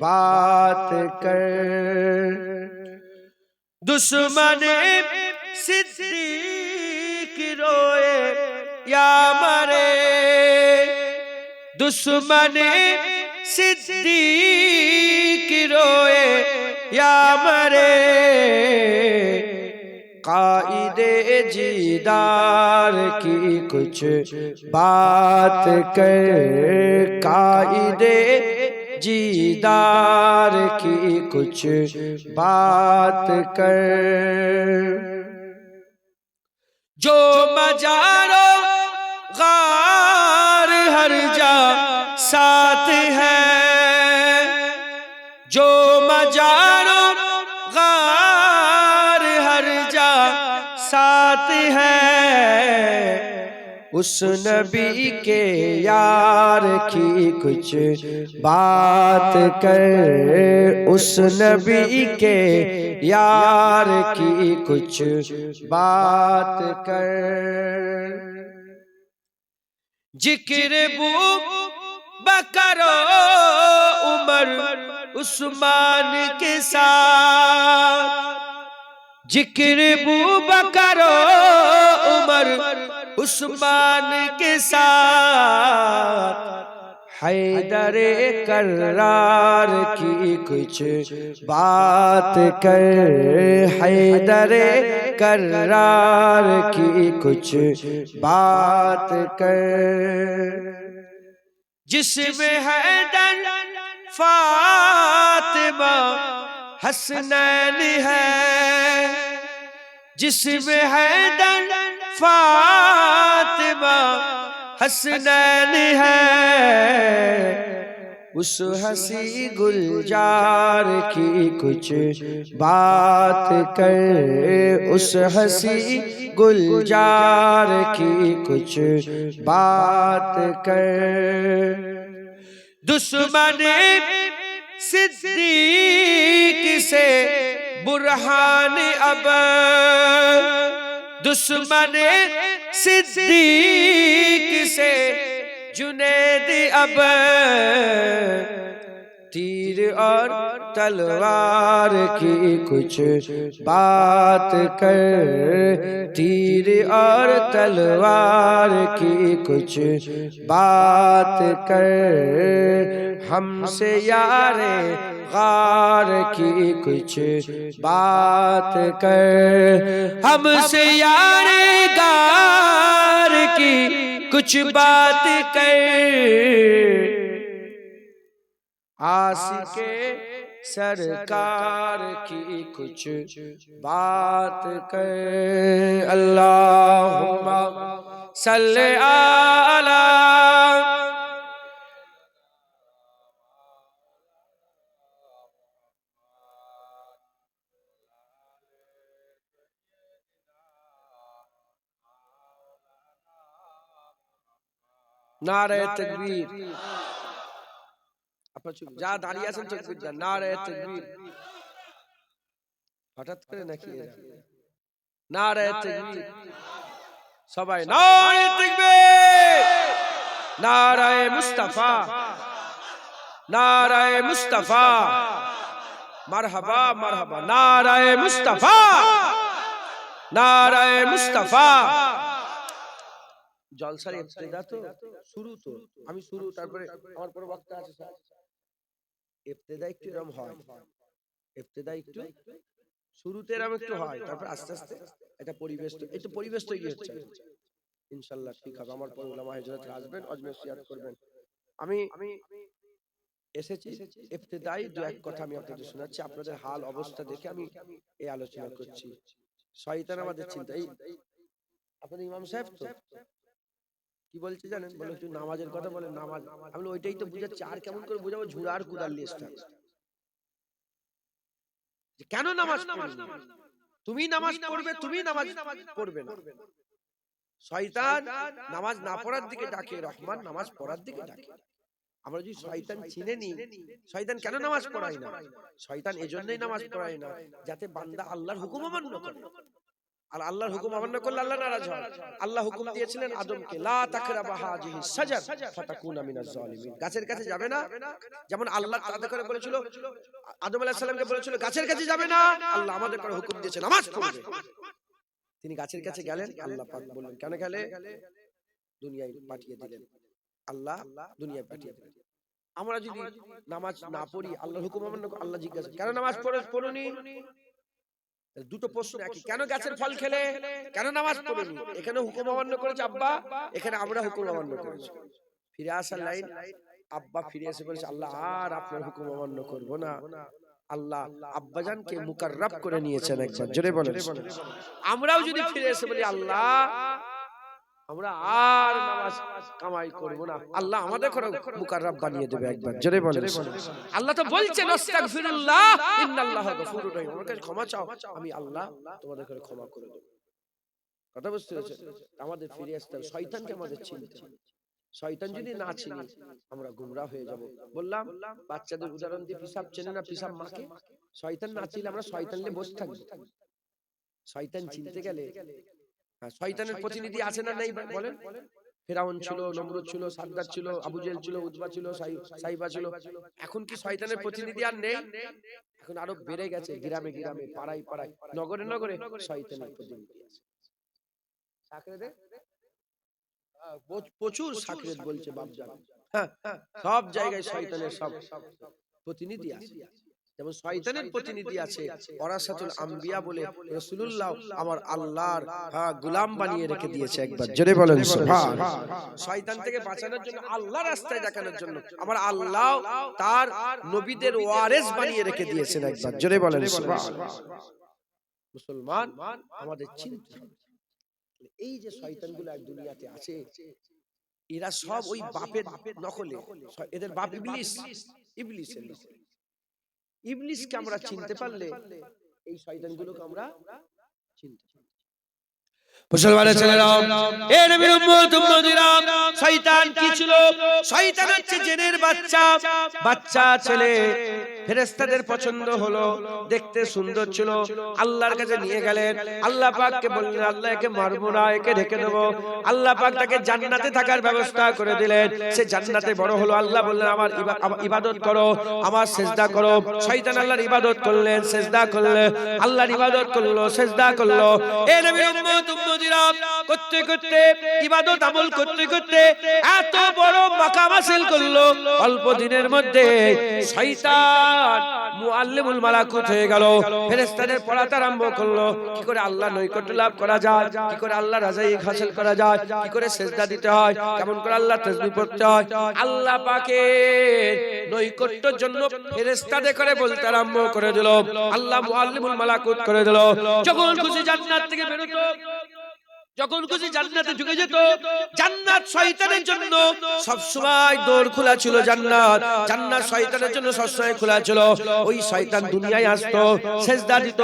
بات کر۔ دشمن صدیق روئے یا مرے، دشمن صدیق روئے یا مرے، قائد جیدار کی کچھ بات کر، قائد جیدار کی کچھ بات کر۔ جو مجارو غار ہر جا ساتھ ہے، جو مجارو غار ہر جا ساتھ ہے، اس نبی کے یار کی کچھ بات کر، اس نبی کے یار کی کچھ بات کر۔ ذکر بو بکر و عمر عثمان کے ساتھ، ذکر بو بکر و عمر عثمان کے ساتھ، حیدر کرار کی کچھ بات کر، حیدر کرار کی کچھ بات کر۔ جس میں حیدر فاطمہ حسنین ہے، جس میں حیدر فاطمہ حسنین ہے، اس ہنسی گلزار کی کچھ بات کر، اس ہنسی گلزار کی کچھ بات کر۔ دشمن صدیق سے برہان اب، دشمن صدیق سے جنید اب، تیر اور تلوار کی کچھ بات کر، تیر اور تلوار کی کچھ بات کر۔ ہم سے یار غار کی کچھ بات کر، ہم سے یار غار کی کچھ بات کر۔ عاشق سرکار کی کچھ بات کر۔ اللہم صلی علی نعرہ تکبیر، যা দাঁড়িয়ে আছেন তকবীর দেন, নারায়ে তাকবীর। হঠাৎ করে নাকি নারায়ে তাকবীর, সবাই নারায়ে তাকবীর, নারায়ে মুস্তাফা, নারায়ে মুস্তাফা, মারহাবা মারহাবা, নারায়ে মুস্তাফা, নারায়ে মুস্তাফা। জলসার ইবতিদা তো শুরু, তো আমি শুরু, তারপরে আমার পরে বক্তা আছে স্যার। ইবতিদা একটু এরকম হয়, ইবতিদা একটু শুরুতে এরকম একটু হয়, তারপর আস্তে আস্তে এটা পরিবেশ, এই তো পরিবেশ তৈরি হচ্ছে। ইনশাআল্লাহ ঠিক হবে। আমার পরে উলামা হযরত আসবেন, আজমের সিয়ারত করবেন। আমি এসেছি ইবতিদাই দু এক কথা আমি আপনাদের শোনাচ্ছি, আপনাদের হাল অবস্থা দেখে আমি এই আলোচনা করছি। শয়তান আমাদের চিন্তা, এই আপনাদের ইমাম সাহেব তো কি বলছে জানেন, বলে একটু নামাজের কথা বলে, নামাজ আমি ওইটাই তো বুঝাচ্ছি, আর কেমন করে বুঝাবো, ঝুড়ার কুদার লিস্টটা। কেন নামাজ তুমি নামাজ পড়বে, তুমি নামাজ পড়বে না। শয়তান নামাজ না পড়ার দিকে ডাকে, রহমান নামাজ পড়ার দিকে ডাকে। আমরা যদি শয়তান চিনে নি, শয়তান কেন নামাজ পড়ায় না? শয়তান এজন্যই নামাজ পড়ায় না যাতে বান্দা আল্লাহর হুকুম অমান্য করে। আর আল্লাহর হুকুম অমান্য করলে আল্লাহ নারাজ হয়। আল্লাহ হুকুম দিয়েছিলেন আদমকে, লা তাকরাবা হাযিহিস শাজার ফাতাকুনা মিনাজ জালিমিন, গাছের কাছে যাবে না। যেমন আল্লাহ তাদের করে বলেছিল, আদম আলাইহিস সালামকে বলেছিল গাছের কাছে যাবে না, আল্লাহ আমাদের করে হুকুম দিয়েছে নামাজ পড়বে। তিনি গাছের কাছে গেলেন, আল্লাহ পাক বললেন কেন গেলে? দুনিয়ায় পাঠিয়ে দিলেন, আল্লাহ দুনিয়ায় পাঠিয়ে দিলেন। আমরা যদি নামাজ না পড়ি, আল্লাহর হুকুম অমান্য করি, আল্লাহ জিজ্ঞাসা কেন নামাজ পড়োনি? দুটো প্রশ্ন একই, কেন গাছের ফল খেলে, কেন নামাজ পড়োনি? এখানে হুকুম অমান্য করেছে আব্বা, এখানে আমরা হুকুম অমান্য করেছি। ফিরে আসার লাইন, আব্বা ফিরে এসে বলেছে আল্লাহ আর আপনার হুকুম অমান্য করব না। আল্লাহ আব্বাজানকে মুকাররাব করে নিয়েছেন একবার, জোরে বলেন। আমরাও যদি ফিরে এসে বলি আল্লাহ আমরা আর নামাজ কামাই করব না, আল্লাহ আমাদের করে মুকাররাব বানিয়ে দেবে একবার, জোরে বলেন। আল্লাহ তো বলছেন আস্তাগফিরুল্লাহ ইন্নাল্লাহা গফুরুর রহিম, আমার কাছে ক্ষমা চাও, আমি আল্লাহ তোমাদের করে ক্ষমা করে দেব। কথা বুঝতে পেরেছেন? আমাদের ফিরে আসতে হবে, শয়তানকে আমাদের চিনতে হবে। শয়তান যদি না চিনি আমরা গুমরাহ হয়ে যাব। বললাম বাচ্চাদের উদাহরণ দিয়ে, পিসাব চেনে না পিসাব মাকে, শয়তান না চিনলে আমরা শয়তান নিয়ে বসে থাকবো। শয়তান চিনতে গেলে, শয়তানের প্রতিনিধি আছে না নেই বলেন? ফেরাউন ছিল, নমরুদ ছিল, সাদ্দাত ছিল, আবু জেহেল ছিল, উতবা ছিল, সাইবা ছিল। এখন কি শয়তানের প্রতিনিধি আর নেই? এখন আরো বেড়ে গেছে, গ্রামে গ্রামে, পাড়ায় পাড়ায়, নগরে নগরে শয়তানের প্রতিনিধি আছে। সাকরেদে প্রচুর সাকরেদ বলছে বাপজান, সব জায়গায় শয়তানের সব প্রতিনিধি আছে। যেমন শয়তানের প্রতিনিধি আছে ওয়ারাসাতুল আম্বিয়া বলে, রাসূলুল্লাহ আমার আল্লাহর গোলাম বানিয়ে রেখে দিয়েছে একবার, জোরে বলেন সুবহানাল্লাহ। শয়তান থেকে বাঁচানোর জন্য, আল্লাহর রাস্তায় দেখানোর জন্য আমার আল্লাহ তার নবীদের ওয়ারিস বানিয়ে রেখে দিয়েছেন একবার, জোরে বলেন সুবহানাল্লাহ। মুসলমান আমাদের চিন্তা, এই যে শয়তানগুলো এক দুনিয়াতে আছে, এরা সব ওই বাপের নকলে, এদের বাপ ইবলিস, ইবলিসের নকল। ইবলিসকে আমরা চিনতে পারলে এই শয়তানগুলোকে আমরা চিনতে পারি। মুসলমানের ছেলেরা, এ নবীর উম্মত উম্মতিরা, শয়তান কি ছিল? শয়তান হচ্ছে জিনের বাচ্চা, বাচ্চা ছেলে। ফেরেশতাদের পছন্দ হলো, দেখতে সুন্দর ছিল, আল্লাহর কাছে নিয়ে গেলেন। আল্লাহ পাককে বললেন আল্লাহ একে মারবো না, একে রেখে দেবো। আল্লাহ পাক তাকে জান্নাতে থাকার ব্যবস্থা করে দিলেন। সে জান্নাতে বড় হলো। আল্লাহ বললেন আমার ইবাদত করো, আমার সিজদা করো। শয়তান আল্লাহর ইবাদত করলেন, সিজদা করলেন, আল্লাহর ইবাদত করলো, সিজদা করলো। এ নবীর উম্মত উম্মতিরা, করতে করতে ইবাদত আমল করতে করতে এত বড় মাকাম হাসিল করলো, অল্প দিনের মধ্যে শয়তান মুআল্লিমুল মালাকুত হয়ে গেল। ফেরেশতাদের পড়াতে আরম্ভ করলো, কি করে আল্লাহ নৈকট্য লাভ করা যায়, কি করে আল্লাহ রাজাই হাসিল করা যায়, কি করে সিজদা দিতে হয়, কেমন করে আল্লাহ তাসবিহ পড়তে হয়। আল্লাহ পাকের নৈকট্যের জন্য ফেরেশতাদের করে বলতে আরম্ভ করে দিল, আল্লাহ মুআল্লিমুল মালাকুত করে দিল। যখন খুশি জান্নাত থেকে বের হতো, যখন খুশি জান্নাতে ঢুকে যেত। জান্নাত শয়তানের জন্য সব সময় দৌড় খোলা ছিল, জান্নাত জান্নাত শয়তানের জন্য সব সময় খোলা ছিল। ওই শয়তান দুনিয়ায় আসতো, সিজদা দিত,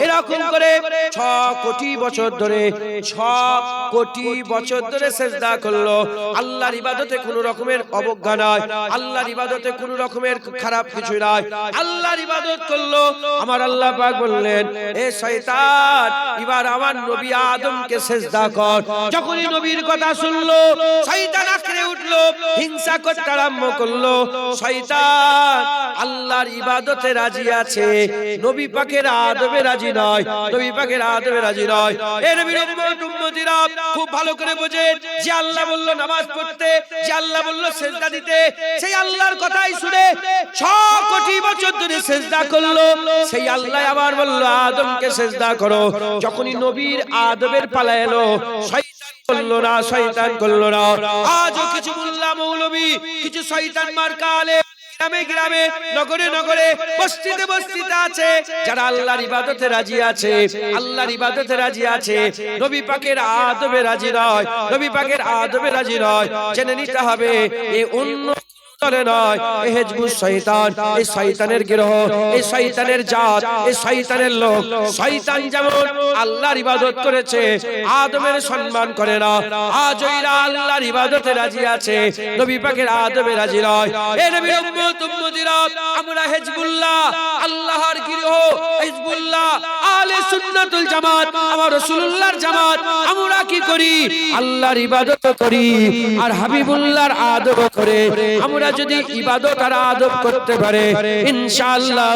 এরকম করে 6 কোটি বছর ধরে, 6 কোটি বছর ধরে সিজদা করলো। আল্লাহর ইবাদতে কোনো রকমের অবজ্ঞা নাই, আল্লাহর ইবাদতে কোনো রকমের খারাপ কিছু নাই, আল্লাহর ইবাদত করলো। আমার আল্লাহ পাক বললেন, এ শয়তান এবার আমার নবী আদমকে সিজদা কর। যখনই নবীর কথা শুনলো, শয়তান আঁকড়ে উঠলো, হিংসা করতে আরম্ভ করলো। শয়তান আল্লাহর ইবাদতে রাজি আছে, নবী পাকের আদবে রাজি নয়, নবী পাকের আদবে রাজি নয়। এই নবীর উম্মত উম্মতিরা খুব ভালো করে বোঝেন, যে আল্লাহ বলল নামাজ পড়তে, যে আল্লাহ বলল সিজদা দিতে, সেই আল্লাহর কথাই শুনে 6 কোটি বছর ধরে সিজদা করলো। সেই আল্লাহ আবার বলল আদমকে সিজদা করো। যখনই নবীর আদবের পালা এলো, শয়তান করলো না, শয়তান করলো না। আজও কিছু মোল্লা মৌলবী, কিছু শয়তান মার্কা আলেম গ্রামে গ্রামে, নগরে নগরে, বস্তিতে বস্তিতে আছে, যারা আল্লাহর ইবাদতে রাজি আছে, আল্লাহর ইবাদতে রাজি আছে, নবী পাকের আদবে রাজি নয়, নবী পাকের আদবে রাজি নয়। জেনে নিতে হবে এ অন্য দলে নয়, এ হিজবুশ শয়তান, এই শয়তানের গিরহ, এই শয়তানের জাত, এই শয়তানের লোক। শয়তান যেমন আল্লাহর ইবাদত করেছে, আদমের সম্মান করে না, আজ ওইরা আল্লাহর ইবাদতে রাজি আছে, নবী পাকের আদমে রাজি নয়। এ নবীর উম্মত উম্মতিরা, আমরা হিজবুল্লাহ, আল্লাহর গিরহ, হিজবুল্লাহ, আহলে সুন্নাতুল জামাত, আমার রাসূলুল্লাহর জামাত। আমরা কি করি? আল্লাহর ইবাদত করি আর হাবিবুল্লাহর আদব করে। আমরা যদি ইবাদত আর আদব করতে পারে, ইনশাআল্লাহ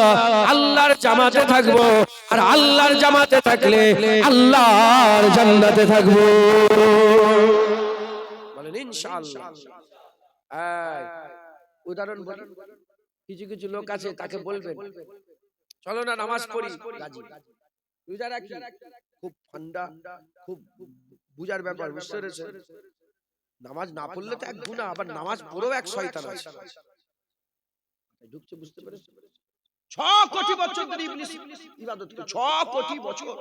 আল্লাহর জামাতে থাকবো, আর আল্লাহর জামাতে থাকলে আল্লাহর জান্নাতে থাকবো। বলেন ইনশাআল্লাহ। উদাহরণ বলি, কিছু কিছু লোক আছে, তাকে বলবেন চলো না নামাজ পড়ি, রাজি। রোজা রাখি, খুব ঠান্ডা, খুব বুঝার ব্যাপার, বুঝতে পেরেছেন? নামাজ না পড়লে তো এক গুনাহ, আবার নামাজ পড়েও এক শয়তান আছে। ঢুকছে, বুঝতে পেরেছেন? 6 কোটি বছর ধরে ইবলিস ইবাদত করে, 6 কোটি বছর।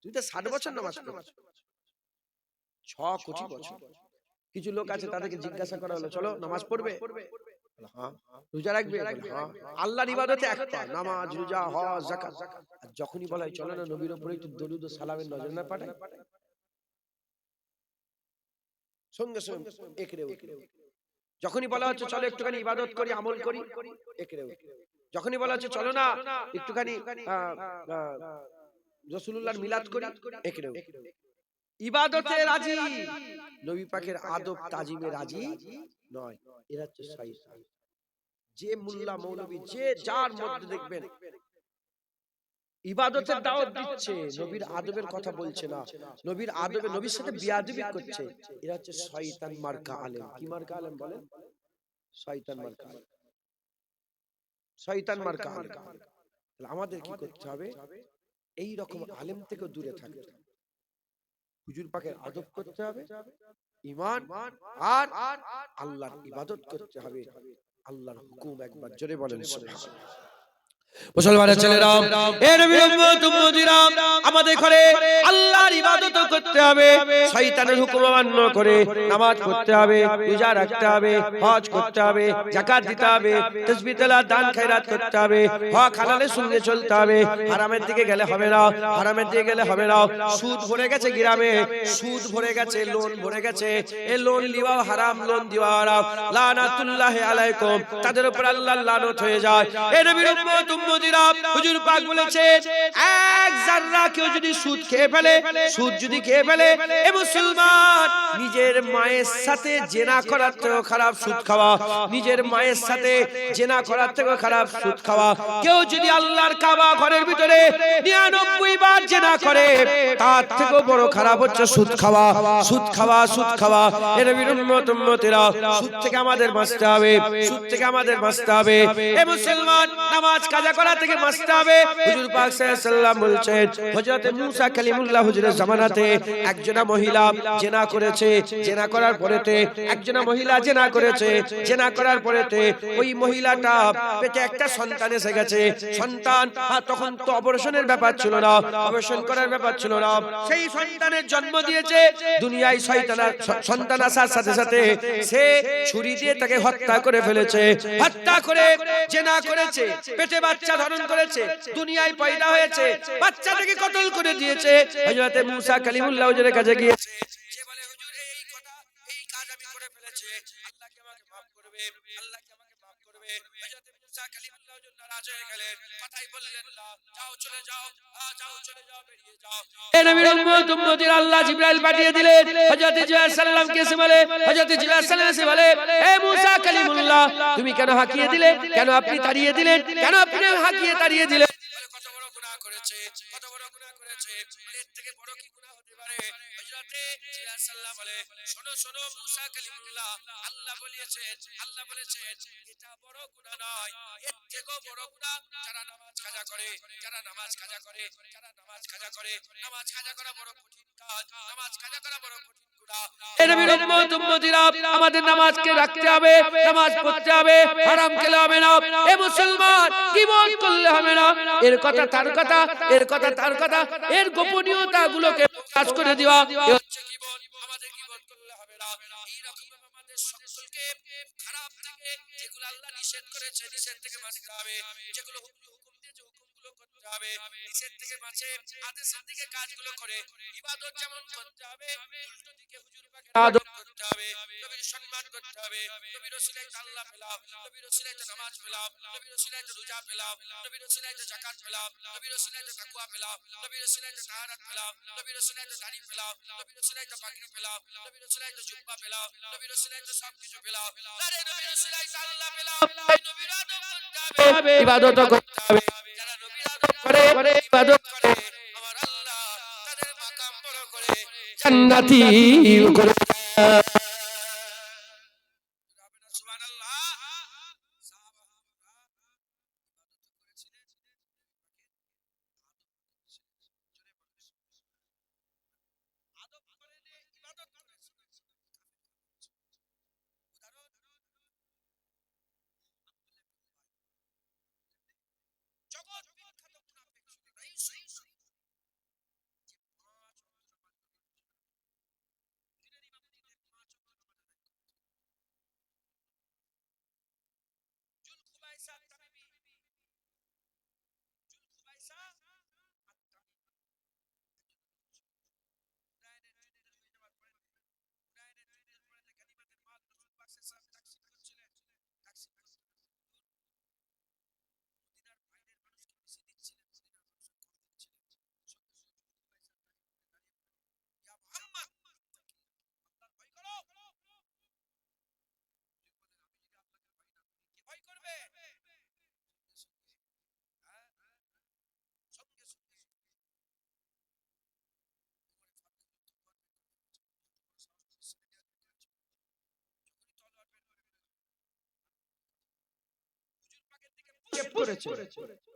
তুই তো 60 বছর নামাজ পড়ছিস, 6 কোটি বছর। কিছু লোক আছে, তাদেরকে জিজ্ঞাসা করা হলো চলো নামাজ পড়বে, হ্যাঁ। রোজা রাখবে, হ্যাঁ। আল্লাহর ইবাদতে একটা, নামাজ, রোজা, হজ, যাকাত। আর যখনই বলা হয় চলো না নবীর উপরে একটু দরুদ ও সালামের নজর না পাঠাই, সঙ্গে সঙ্গে একরে উঠে। যখনই বলা হচ্ছে চলো একটুখানি ইবাদত করি, আমল করি, একরে উঠে। যখনই বলা হচ্ছে চলো না একটুখানি রাসূলুল্লাহর মিলাদ করি, একরে উঠে। ইবাদতে রাজি, নবী পাকের আদব তাজিমে রাজি নয়। এরা হচ্ছে শয়তান। যে মুল্লা মৌলবী, যে যার মধ্যে দেখবেন ইবাদতের দাওয়াত দিচ্ছে, নবীর আদবের কথা বলছে না, নবীর আদবে নবীর সাথে বিয়াদবি করছে, এরা হচ্ছে শয়তান মার্কা আলেম। কি মার্কা আলেম বলেন? শয়তান মার্কা আলেম, শয়তান মার্কা আলেম। তাহলে আমাদের কি করতে হবে? এই রকম আলেম থেকে দূরে থাকতে হবে, হুজুর পাকের আদব করতে হবে, ঈমান আর আল্লাহর ইবাদত করতে হবে। আল্লাহর হুকুম একবার জোরে বলেন সুবহানাল্লাহ। মুসলমানের ছেলেরা, এ নবীর উম্মত উম্মতিরা, আমাদের ঘরে আল্লাহর ইবাদত করতে হবে, শয়তানের হুকুম অমান্য করে নামাজ পড়তে হবে, রোজা রাখতে হবে, হজ করতে হবে, যাকাত দিতে হবে, তাসবিহ তেলাওয়াত দান খয়রাত করতে হবে, হক হালালের সঙ্গে চলতে হবে। হারামের দিকে গেলে হবে না, হারামের দিকে গেলে হবে না। সুদ ভরে গেছে গ্রামে, সুদ ভরে গেছে, লোন ভরে গেছে, এই লোন লিওয়া হারাম, লোন দেওয়া হারাম, লানাতুল্লাহি আলাইকুম, তাদের উপর আল্লাহর লানত হয়ে যায়। এ নবীর উম্মত উম্মতিরা, হুজুর পাক বলেছেন এক জাররা কেউ যদি সুদ খেয়ে ফেলে, সুদ যদি খেয়ে ফেলে, এ মুসলমান নিজের মায়ের সাথে জিনা করার থেকেও খারাপ সুদ খাওয়া, নিজের মায়ের সাথে জিনা করার থেকেও খারাপ সুদ খাওয়া। কেউ যদি আল্লাহর কাবা ঘরের ভিতরে 99 বার জিনা করে, তার থেকেও বড় খারাপ হচ্ছে সুদ খাওয়া, সুদ খাওয়া, সুদ খাওয়া। এ নবীর উম্মত উম্মতিরা, সুদ থেকে আমাদের বাঁচতে হবে, সুদ থেকে আমাদের বাঁচতে হবে। এ মুসলমান নামাজ কাজা করা থেকে বাঁচতে হবে। হুজুর পাক সাল্লাল্লাহু আলাইহি ওয়াসাল্লাম বলছেন, হযরত মূসা কালিমুল্লাহ হুজুরের জামানাতে একজনা মহিলা জিনা করেছে, জিনা করার পরেতে একজনা মহিলা জিনা করেছে, জিনা করার পরেতে ওই মহিলাটা পেটে একটা সন্তান এসে গেছে। সন্তান, তখন তো অপারেশনের ব্যাপার ছিল না, অপারেশন করার ব্যাপার ছিল না। সেই সন্তানের জন্ম দিয়েছে দুনিয়ায় সন্তান আসার সাথে সাথে সে ছুরি দিয়ে তাকে হত্যা করে ফেলেছে, হত্যা করে জিনা করেছে, পেটে বাচ্চা ধারণ করেছে, দুনিয়ায় পয়দা হয়েছে, বাচ্চাটাকে কতল করে দিয়েছে। হযরত মূসা কালিমুল্লাহ হুজুরের কাছে গিয়েছে, সে বলে হুজুর এই কথা, এই কাজ আমি করে ফেলেছি, আল্লাহ কি আমাকে maaf করবে, আল্লাহ কি আমাকে maaf করবে। হযরত মূসা কালিমুল্লাহ হুজুর নারাজ হয়ে গেলেন, কথাই বললেন না, যাও চলে যাও, যাও চলে যাও, বেরিয়ে যাও। এ নবীর উম্মত উম্মতির আল্লাহ জিবরাইল পাঠিয়ে দিলেন। হযরত জিবরাইল সাল্লাল্লাহু আলাইহি ওয়াসাল্লাম বলে, হযরত জিবরাইল সাল্লাল্লাহু আলাইহি ওয়াসাল্লাম বলে, হে মূসা কালিমুল্লাহ, তুমি কেন হাঁকিয়ে দিলে, কেন আপনি তাড়িয়ে দিলেন, কেন আপনি হাঁকিয়ে তাড়িয়ে দিলেন? কত বড় গুনাহ করেছে, কত বড় গুনাহ করেছে, এর থেকে বড় কি গুনাহ হতে পারে? হযরত জিবরাইল সাল্লাল্লাহু বলে, শোনো শোনো মূসা কালিমুল্লাহ, আল্লাহ বলেছেন, আল্লাহ বলেছেন এটা বড় গুনাহ নয়, এর থেকেও বড় গুনাহ যারা নামাজ কাজা করে, যারা নামাজ কাজা করে, যারা নামাজ কাজা করে। নামাজ কাজা করা বড় কঠিন কাজ, নামাজ কাজা করা বড় কঠিন গুনাহ। এ নবীর উম্মত উম্মতিরা, আমাদের নামাজকে রাখতে হবে, নামাজ পড়তে হবে, হারাম খেলে হবে না। এ মুসলমান গীবত করলে হবে না, এর কথা তার কথা, এর কথা তার কথা, এর গোপনীয়তা গুলোকে প্রকাশ করে দেওয়া, এ হচ্ছে গীবত। আমাদের গীবত করলে হবে না। এই রকম আমাদের সকলকে থেকে খারাপ থেকে যেগুলো আল্লাহ নিষেধ করেছে নিষেধ থেকে বাঁচতে হবে, যেগুলো হুকুম দিয়েছে হুকুমগুলো করতে হবে, নিষেধ থেকে বাঁচে আদেশের দিকে কাজগুলো করে ইবাদত যেমন করতে হবে, উল্টো দিকে হুজুর পাকের আদব করতে হবে, নবীর সম্মান করতে হবে, নবীর ওসিলায় আল্লাহ পেলাম, নবীর ওসিলায় নামাজ পেলাম, নবীর ওসিলায় রোজা পেলাম, নবীর ওসিলায় যাকাত পেলাম, নবীর ওসিলায় তাকওয়া পেলাম, নবীর ওসিলায় তাহারাত পেলাম, নবীর ওসিলায় দাড়ি পেলাম, নবীর ওসিলায় পাগড়ি পেলাম, নবীর ওসিলায় জুব্বা পেলাম, নবীর ওসিলায় সবকিছু পেলাম, আরে নবীর ওসিলায় আল্লাহ পেলাম, নবীর আদব করতে হবে, ইবাদত করতে হবে। যারা নবীর আদব করে ইবাদত করে আমার আল্লাহ তাদের মাকাম বড় করে জান্নাতি করে দেয়। সুবহানাল্লাহ। জগৎ বিখ্যাত মুনাফিক জুলকুবাইসা তামিমি, জুলকুবাইসা হুনাইনের যুদ্ধে হয়ে যাওয়ার পরে হুনাইনের যুদ্ধের পরে যে গনিমতের মাল রাসূল পাক সাল্লাল্লাহু আলাইহি ওয়াসাল্লাম তাকসীম করছিলেন, তাকসীম করতে মদিনার বাইরের মানুষকে বেশি দিচ্ছিলেন, মদিনার মানুষকে কম দিচ্ছিলেন। সঙ্গে সঙ্গে জুলকুবাইসা দাঁড়িয়ে ইয়া মুহাম্মদ আল্লাহর ভয় করো। বলেন আমি যদি আল্লাহকে ভয় না করি কে ভয় করবে? সঙ্গে সঙ্গে হ্যাঁ সঙ্গে সঙ্গে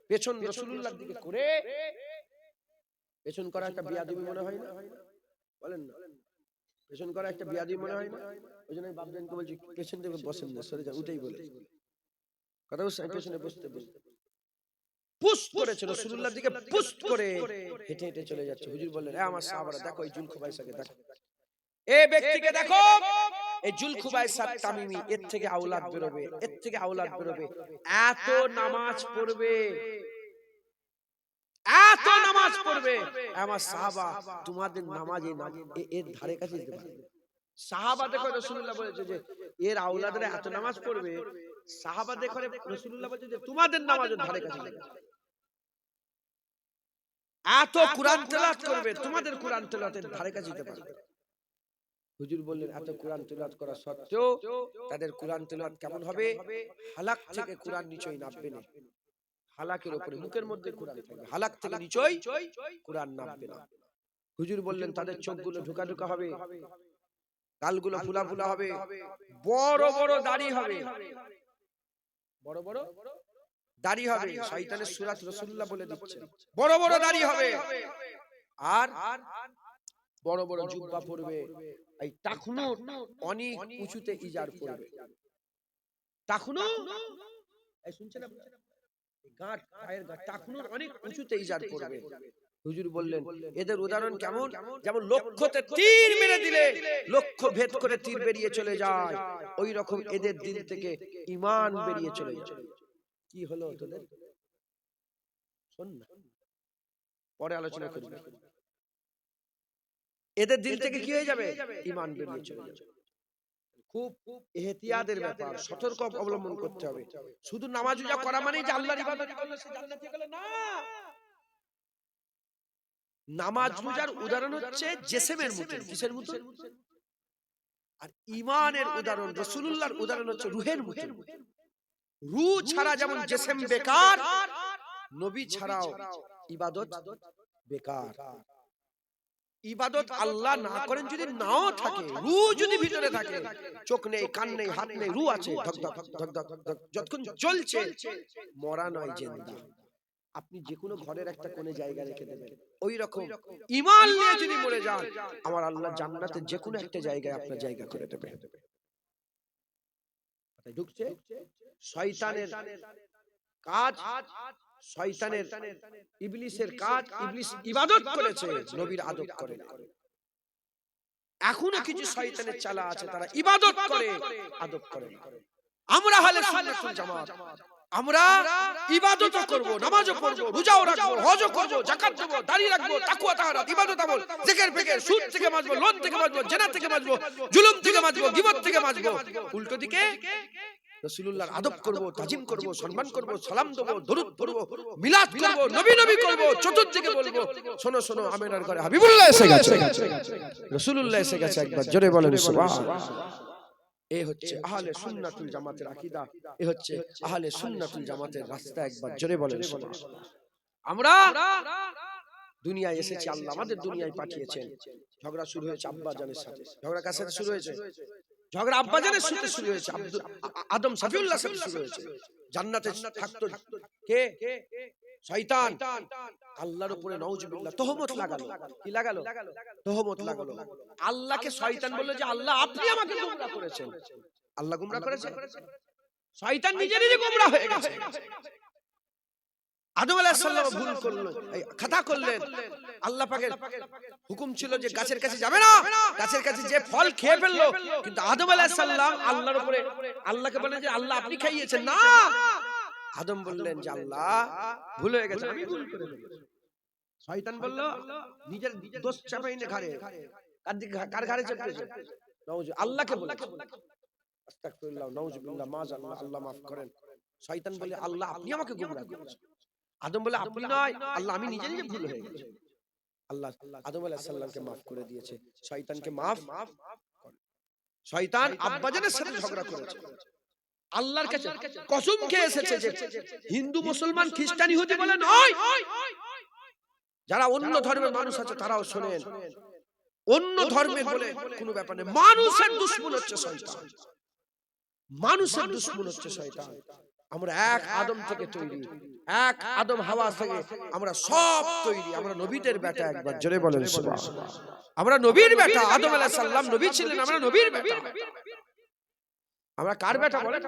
পেছন রাসূলুল্লাহর দিকে করে পেছন করা একটা বিয়াদবি মনে হয় না? বলেন না, পেছন করা একটা বিয়াদবি মনে হয় না? ওই জন্য আমি বাপজানকে বলছি পেছন থেকে বসেন না, সরে যান, উঠেই বলে কথা বলছি, পেছনে বসতে বলি। পুস্ট করেছে রাসূলুল্লাহর দিকে, পুস্ট করে হেঁটে হেঁটে চলে যাচ্ছে। হুজুর বললেন এ আমার সাহাবারা দেখো এই জুলকুবাইসাকে দেখো, এই ব্যক্তিকে দেখো, এই জুলকুবাইসা তামিমি, এর থেকে আওলাদ বেরোবে, এর থেকে আওলাদ বেরোবে, এত নামাজ পড়বে, এত নামাজ পড়বে আমার সাহাবা তোমাদের নামাজে এর ধারে কাছে যেতে পারবে। সাহাবা দেখো রাসূলুল্লাহ বলেছে যে এর আওলাদরা এত নামাজ পড়বে, সাহাবা দেখো রাসূলুল্লাহ বলেছে যে তোমাদের নামাজের ধারে কাছে যাবে, এত কোরআন তেলাওয়াত করবে তোমাদের কোরআন তেলাওয়াতের ধারে কাছে যেতে পারবে। হুজুর বললেন এত কোরআন তেলাওয়াত করা সত্ত্বেও তাদের কোরআন তেলাওয়াত কেমন হবে? হালাক থেকে কোরআন নিচই নামবে না, হালাকের উপরে মুখের মধ্যে কোরআন থাকবে, হালাক থেকে নিচই কোরআন নামবে না। হুজুর বললেন তাদের চোখগুলো ঢোকা ঢোকা হবে, গালগুলো ফুলা ফুলা হবে, বড় বড় দাড়ি হবে, বড় বড় দাড়ি হবে, শয়তানের সূরাত রাসূলুল্লাহ বলে দিচ্ছে, বড় বড় দাড়ি হবে, আর বড় বড় জুব্বা পরবে, এই টাকনু অনেক উঁচুতে ইজার পরবে, টাকনু এই শুনছেন আপনারা, গাঁট পায়ের গাঁট টাকনুর অনেক উঁচুতে ইজার পরবে। হুজুর বললেন এদের উদাহরণ কেমন? যেমন লক্ষ্যতে তীর মেরে দিলে লক্ষ্য ভেদ করে তীর বেরিয়ে চলে যায়, ওই রকম এদের দিল থেকে ঈমান বেরিয়ে চলে যায়। কি হলো তোদের? শোন না, পরে আলোচনা করব। এদের দিল থেকে কি হয়ে যাবে? ঈমান বেরিয়ে চলে যাবে। খুব ইহতিয়াতের ব্যাপার, সতর্ক অবলম্বন করতে হবে। শুধু নামাজ রোজা করা মানে যে আল্লাহর ইবাদত করলে সে জান্নাতে গেল না। নামাজ রোজার উদাহরণ হচ্ছে জিসমের মতো, কিসের মতো? আর ঈমানের উদাহরণ, রাসূলুল্লাহর উদাহরণ হচ্ছে রূহের মতো। রূহ ছাড়া যেমন জিসম বেকার, নবী ছাড়াও ইবাদত বেকার। ইবাদত আল্লাহ না করেন যদি নাও থাকে, রূহ যদি ভিতরে থাকে, চোখ নেই, কান নেই, হাত নেই, রূহ আছে, ধক ধক ধক ধক ধক যতক্ষণ জ্বলছে, মরা নয় জিন্দা। আপনি যে কোনো ঘরের একটা কোণে জায়গা রেখে দেবেন, ওই রকম ঈমান নিয়ে যদি মরে যান, আমার আল্লাহ জান্নাতে যে কোনো একটা জায়গায় আপনার জায়গা করে দেবে। ঢুকছে শয়তানের কাজ, শয়তানের ইবলিসের কাজ, ইবলিস ইবাদত করেছে, নবীর আদব করে না। এখনো কিছু শয়তানের চালা আছে, তারা ইবাদত করে আদব করে না। আমরা আহলে সুন্নাতুল জামাত, আমরা ইবাদতও করব, নামাজও পড়ব, রোজাও রাখবো, হজও করব, যাকাত দেব, দাড়ি রাখবো, তাকওয়া তাহারাত, ইবাদত আমল, জিকির ফিকির, সুদ থেকে বাঁচবো, লোন থেকে বাঁচবো, জিনা থেকে বাঁচবো, জুলুম থেকে বাঁচবো, গীবত থেকে বাঁচবো। উল্টো দিকে রাসূলুল্লাহর আদব করব, তাজিম করব, সম্মান করব, সালাম দেব, দরুদ পড়ব, মিলাদ করব, নবী নবী করব। চতুর্দিকে বলবো, শোনো শোনো, আমিনার ঘরে হাবিবুল্লাহ এসে গেছে, রাসূলুল্লাহ এসে গেছে। একবার জোরে বলেন সুবহানাল্লাহ। এই হচ্ছে আহলে সুন্নাতুল জামাতের আকীদা, এই হচ্ছে আহলে সুন্নাতুল জামাতের রাস্তা। একবার জোরে বলেন সুবহানাল্লাহ। আমরা দুনিয়ায় এসেছি, আল্লাহ আমাদের দুনিয়ায় পাঠিয়েছেন। ঝগড়া শুরু হয়েছে আব্বা জানের সাথে। ঝগড়া কার সাথে শুরু হয়েছে? ঝগড়া আব্বা জানের সাথে শুরু হয়েছে, আদম সাফিউল্লাহর সাথে শুরু হয়েছে। জান্নাতে থাকতো কে? শয়তান। আল্লাহর উপরে নাউজুবিল্লাহ তহমত লাগালো। কি লাগালো? তহমত লাগালো। আল্লাহকে শয়তান বলল যে আল্লাহ আপনি আমাকে গোমরাহ করেছেন। আল্লাহ গোমরাহ করেছে? শয়তান নিজে নিজে গোমরাহ হয়ে গেছে। আদম আলাইহিস সালাম ভুল করলেন, খাতা করলেন। আল্লাহ পাকের হুকুম ছিল যে গাছের কাছে যাবে না, গাছের কাছে যে ফল খেয়ে ফেললো। কিন্তু আদম আলাইহিস সালাম আল্লাহর উপরে, আল্লাহকে বলেন যে আল্লাহ আপনি খাইয়েছেন না। আদম বললেন যে আল্লাহ ভুল হয়ে গেছে, আমি ভুল করে ফেলেছি। শয়তান বলল নিজের দোষ চাপাই না ঘাড়ে, কার ঘাড়ে চাপিয়েছে? আল্লাহকে বলে আস্তাগফিরুল্লাহ, নাউজুবিল্লাহ, মাযাল্লাহ, আল্লাহ মাফ করেন। শয়তান বলে আল্লাহ আপনি আমাকে গোমরাহ করেছেন। আদম বলে আপনি নয়, আল্লাহ আমি নিজে নিজে ভুল হয়ে গেছে। আল্লাহ আদম আলাইহিস সালামকে maaf করে দিয়েছে, শয়তানকে maaf করে। শয়তান আব্বাজানের সাথে ঝগড়া করেছে, আল্লাহর কাছে কসম খেয়ে এসেছে যে হিন্দু মুসলমান খ্রিস্টান ইহুদি বলে নয়, যারা অন্য ধর্মের মানুষ আছে তারাও শোনেন, অন্য ধর্মের বলে কোনো ব্যাপার নেই। মানুষের দুশমন হচ্ছে শয়তান, মানুষের দুশমন হচ্ছে শয়তান। আমরা এক আদম থেকে তৈরি, এক আদম হাওয়া থেকে আমরা সব তৈরি। আমরা নবীদের বেটা। একবার জোরে বলেন সুবহানাল্লাহ। আমরা নবীর বেটা। আদম আলাইহিস সালাম নবী ছিলেন, আমরা নবীর বেটা। আমরা কার বেটা বলেন?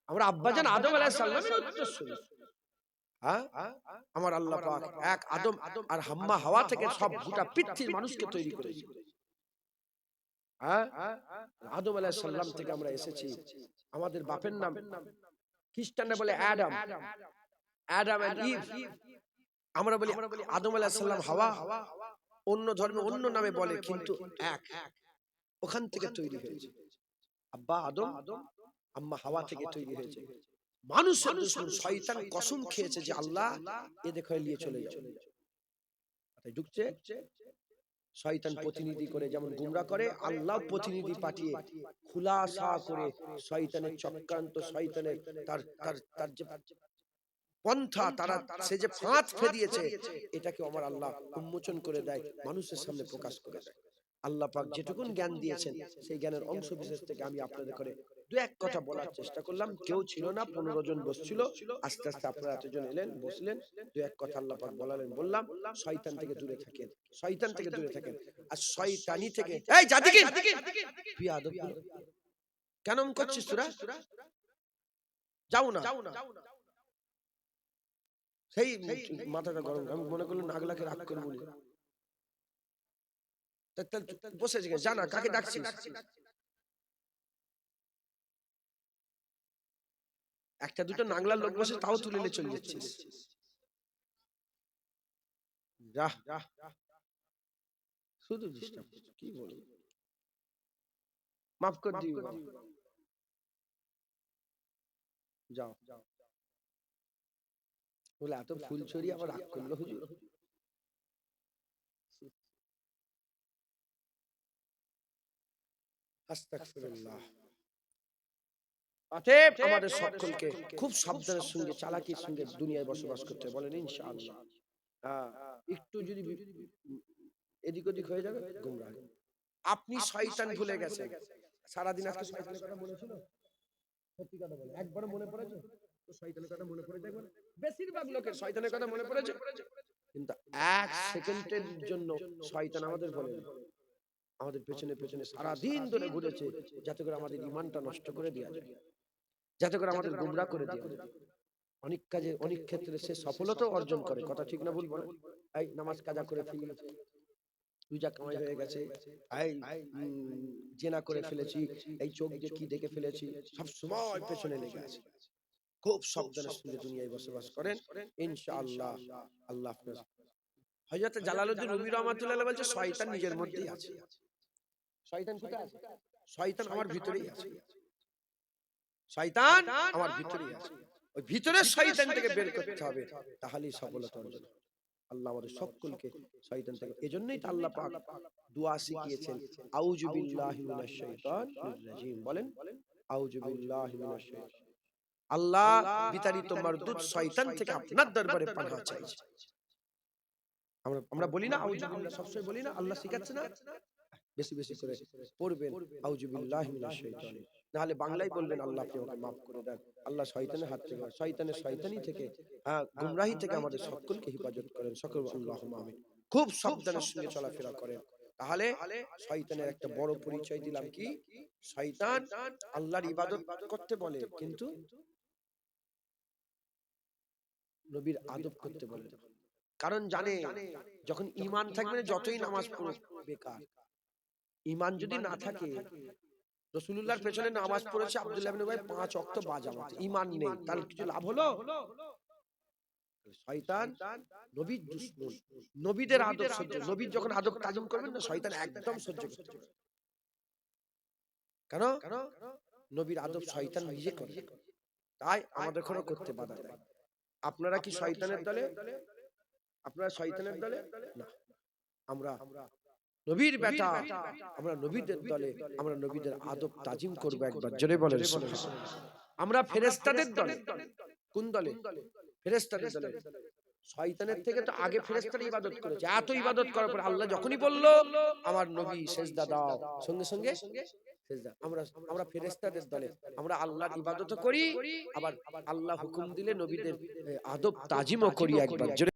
আমরা আব্বাজান আদম আলাইহিস সালামের উত্তরসূরি। হ্যাঁ, আমার আল্লাহ পাক এক আদম আর হাম্মা হাওয়া থেকে সব গোটা পৃথিবীর মানুষকে তৈরি করেছে। হ্যাঁ, আদম আলাইহিস সালাম থেকে আমরা এসেছি। আমাদের বাপের নাম খ্রিস্টানরা বলে অ্যাডাম, অ্যাডাম এন্ড ইভ। আমরা বলি আদম আলাইহিস সালাম হাওয়া। অন্য ধর্মে অন্য নামে বলে, কিন্তু এক, ওখান থেকে তৈরি হয়েছে। আব্বা আদম, আম্মা হাওয়া থেকে তৈরি হয়েছে। মানুষের দুশমন শয়তান কসম খেয়েছে যে আল্লাহ এ দেখে নিয়ে চলে যাবে। তাই ঢুকছে শয়তান প্রতিনিধি করে, যেমন গুমরা করে, আল্লাহ প্রতিনিধি পাঠিয়ে খুলাসা করে শয়তানের চক্রান্ত, শয়তানের তার যে পন্থা, তারা সে যে ফাঁদ ফেদিয়েছে, এটাকে আমার আল্লাহ উন্মোচন করে দেয়, মানুষের সামনে প্রকাশ করে দেয়। আল্লাহ পাক যেটুকুন জ্ঞান দিয়েছেন সেই জ্ঞানের অংশ বিশেষ থেকে আমি আপনাদের করে দু এক কথা বলার চেষ্টা করলাম। কেউ ছিল না, 15 জন বসছিল, আস্তে আস্তে আপনারা এতজন এলেন, বসলেন, দু এক কথা আল্লাহ পাক বলালেন, বললাম। শয়তান থেকে দূরে থাকেন, শয়তান থেকে দূরে থাকেন। আর শয়তানি থেকে, এই জাদিকে বিয়াদব, কেন করছিস তোরা? যাও না। সেই মাথাটা গরম, আমি মনে করলাম নাগলাকে রাগ করে বলি, বসে জানা কাকে ডাকছিস? একটা দুটো নাগলার লোক বসে, তাও তুলে নিয়ে চলে যাচ্ছিস। শুধু ডিস্টার্ব, কি বলবো, মাফ করে দিও। যাও বলে এত ফুল ছড়িয়ে আবার রাগ করলো হুজুর। আস্তাগফিরুল্লাহ। অতএব আমাদের সকলকে খুব সাবধানের সঙ্গে, চালাকির সঙ্গে দুনিয়ায় বসবাস করতে বলেন ইনশাআল্লাহ। একটু যদি এদিক ওদিক হয়ে যাবে গুমরাহ। আপনি শয়তান ভুলে গেছেন, সারাদিন আজকে শয়তানের কথা মনে ছিল? সত্যি কথা বলে, একবার মনে পড়েছে তো শয়তানের কথা মনে পড়ে দেখবেন, বেশিরভাগ লোকের শয়তানের কথা মনে পড়েছে, কিন্তু এক সেকেন্ডের জন্য শয়তান আমাদের বলে আমাদের পেছনে পেছনে সারা দিন ধরে ঘুরেছে, যাতে করে আমাদের ঈমানটা নষ্ট করে দেয়া যায়, যাতে করে আমাদের গুমরাহ করে দেয়া যায়। অনেক কাজে, অনেক ক্ষেত্রে সে সফলতা অর্জন করে, কথা ঠিক না ভুল বলেন? এই নামাজ কাজা করে ফিরিয়েছে, রোজা কামাই হয়ে গেছে, এই জেনা করে ফেলেছি, এই চোখ দিয়ে কি দেখে ফেলেছি, সব সময় পেছনে লেগে আছে। খুব সাবধানের সঙ্গে দুনিয়ায় বসবাস করেন, ইনশাআল্লাহ আল্লাহ আপনার। হযরত জালালউদ্দিন রুমি রাহমাতুল্লাহ আলাইহি বলছে শয়তান নিজের মধ্যেই আছে। শয়তান কোথায় আছে? শয়তান আমার ভিতরেই আছে। শয়তান আমার ভিতরেই আছে। ওই ভিতরের শয়তান থেকে বের করতে হবে, তাহলেই সফলতা অর্জন হবে। আল্লাহ আমাদের সকলকে শয়তান থেকে, এজন্যই তো আল্লাহ পাক দোয়া শিখিয়েছেন, আউযু বিল্লাহি মিনাশ শাইতানির রাজিম। বলেন আউযু বিল্লাহি মিনাশ শাইতান। আল্লাহ বিতাড়িত মারদুদ শয়তান থেকে আপনার দরবারে পানাহ চাইছি। আমরা বলি না আউযু বিল্লাহ, সবসময় বলি না, আল্লাহ শিখাচ্ছে না, বেশি বেশি করে পড়বেন আউযু বিল্লাহি মিনাশ শাইতানি। নাহলে বাংলায় বলবেন আল্লাহ আপনি আমাকে maaf করে দেন, আল্লাহ শয়তানের হাত থেকে, শয়তানের শয়তানি থেকে, গুমরাহি থেকে আমাদের সকলকে হেফাজত করেন, সকল আল্লাহুম্মা আমিন। খুব সাবধানের সঙ্গে চলাফেরা করেন, তাহলে শয়তানের একটা বড় পরিচয় দিলাম কি, শয়তান আল্লাহর ইবাদত করতে বলে কিন্তু নবীর আদব করতে বলে না। কারণ জানে যখন ঈমান থাকবে না, যতই নামাজ পড়ুক বেকার। ঈমান যদি না থাকে, রাসূলুল্লাহর পেছনে নামাজ পড়েছে আব্দুল্লাহ ইবনে উবাই 5 ওয়াক্ত বাজামাত, ঈমান নেই, তাহলে কিছু লাভ হলো? শয়তান নবীর দুশমন, নবীদের আদব সহ্য, নবীর যখন আদব তাজিম করবেন না, শয়তান একদম সহ্য করতে পারবে না। কেন? নবীর আদব শয়তান নিজে করে, তাই আমাদের এখনো করতে বাধা দেয়। আপনারা কি শয়তানের দলে? আপনারা শয়তানের দলে না, আমরা নবীর বেটা, আমরা নবীদের দলে, আমরা নবীদের আদব তাজিম করব। একবার জোরে বলেন সুবহানাল্লাহ। আমরা ফেরেশতাদের দলে। কোন দলে? ফেরেশতাদের দলে। শয়তানের থেকে তো আগে ফেরেশতারা ইবাদত করেছে। এত ইবাদত করার পর আল্লাহ যখনই বলল আমার নবী সিজদা দাও, সঙ্গে সঙ্গে সিজদা। আমরা ফেরেশতাদের দলে, আমরা আল্লাহর ইবাদতও করি, আবার আল্লাহ হুকুম দিলে নবীদের আদব তাজিমও করি। একবার জোরে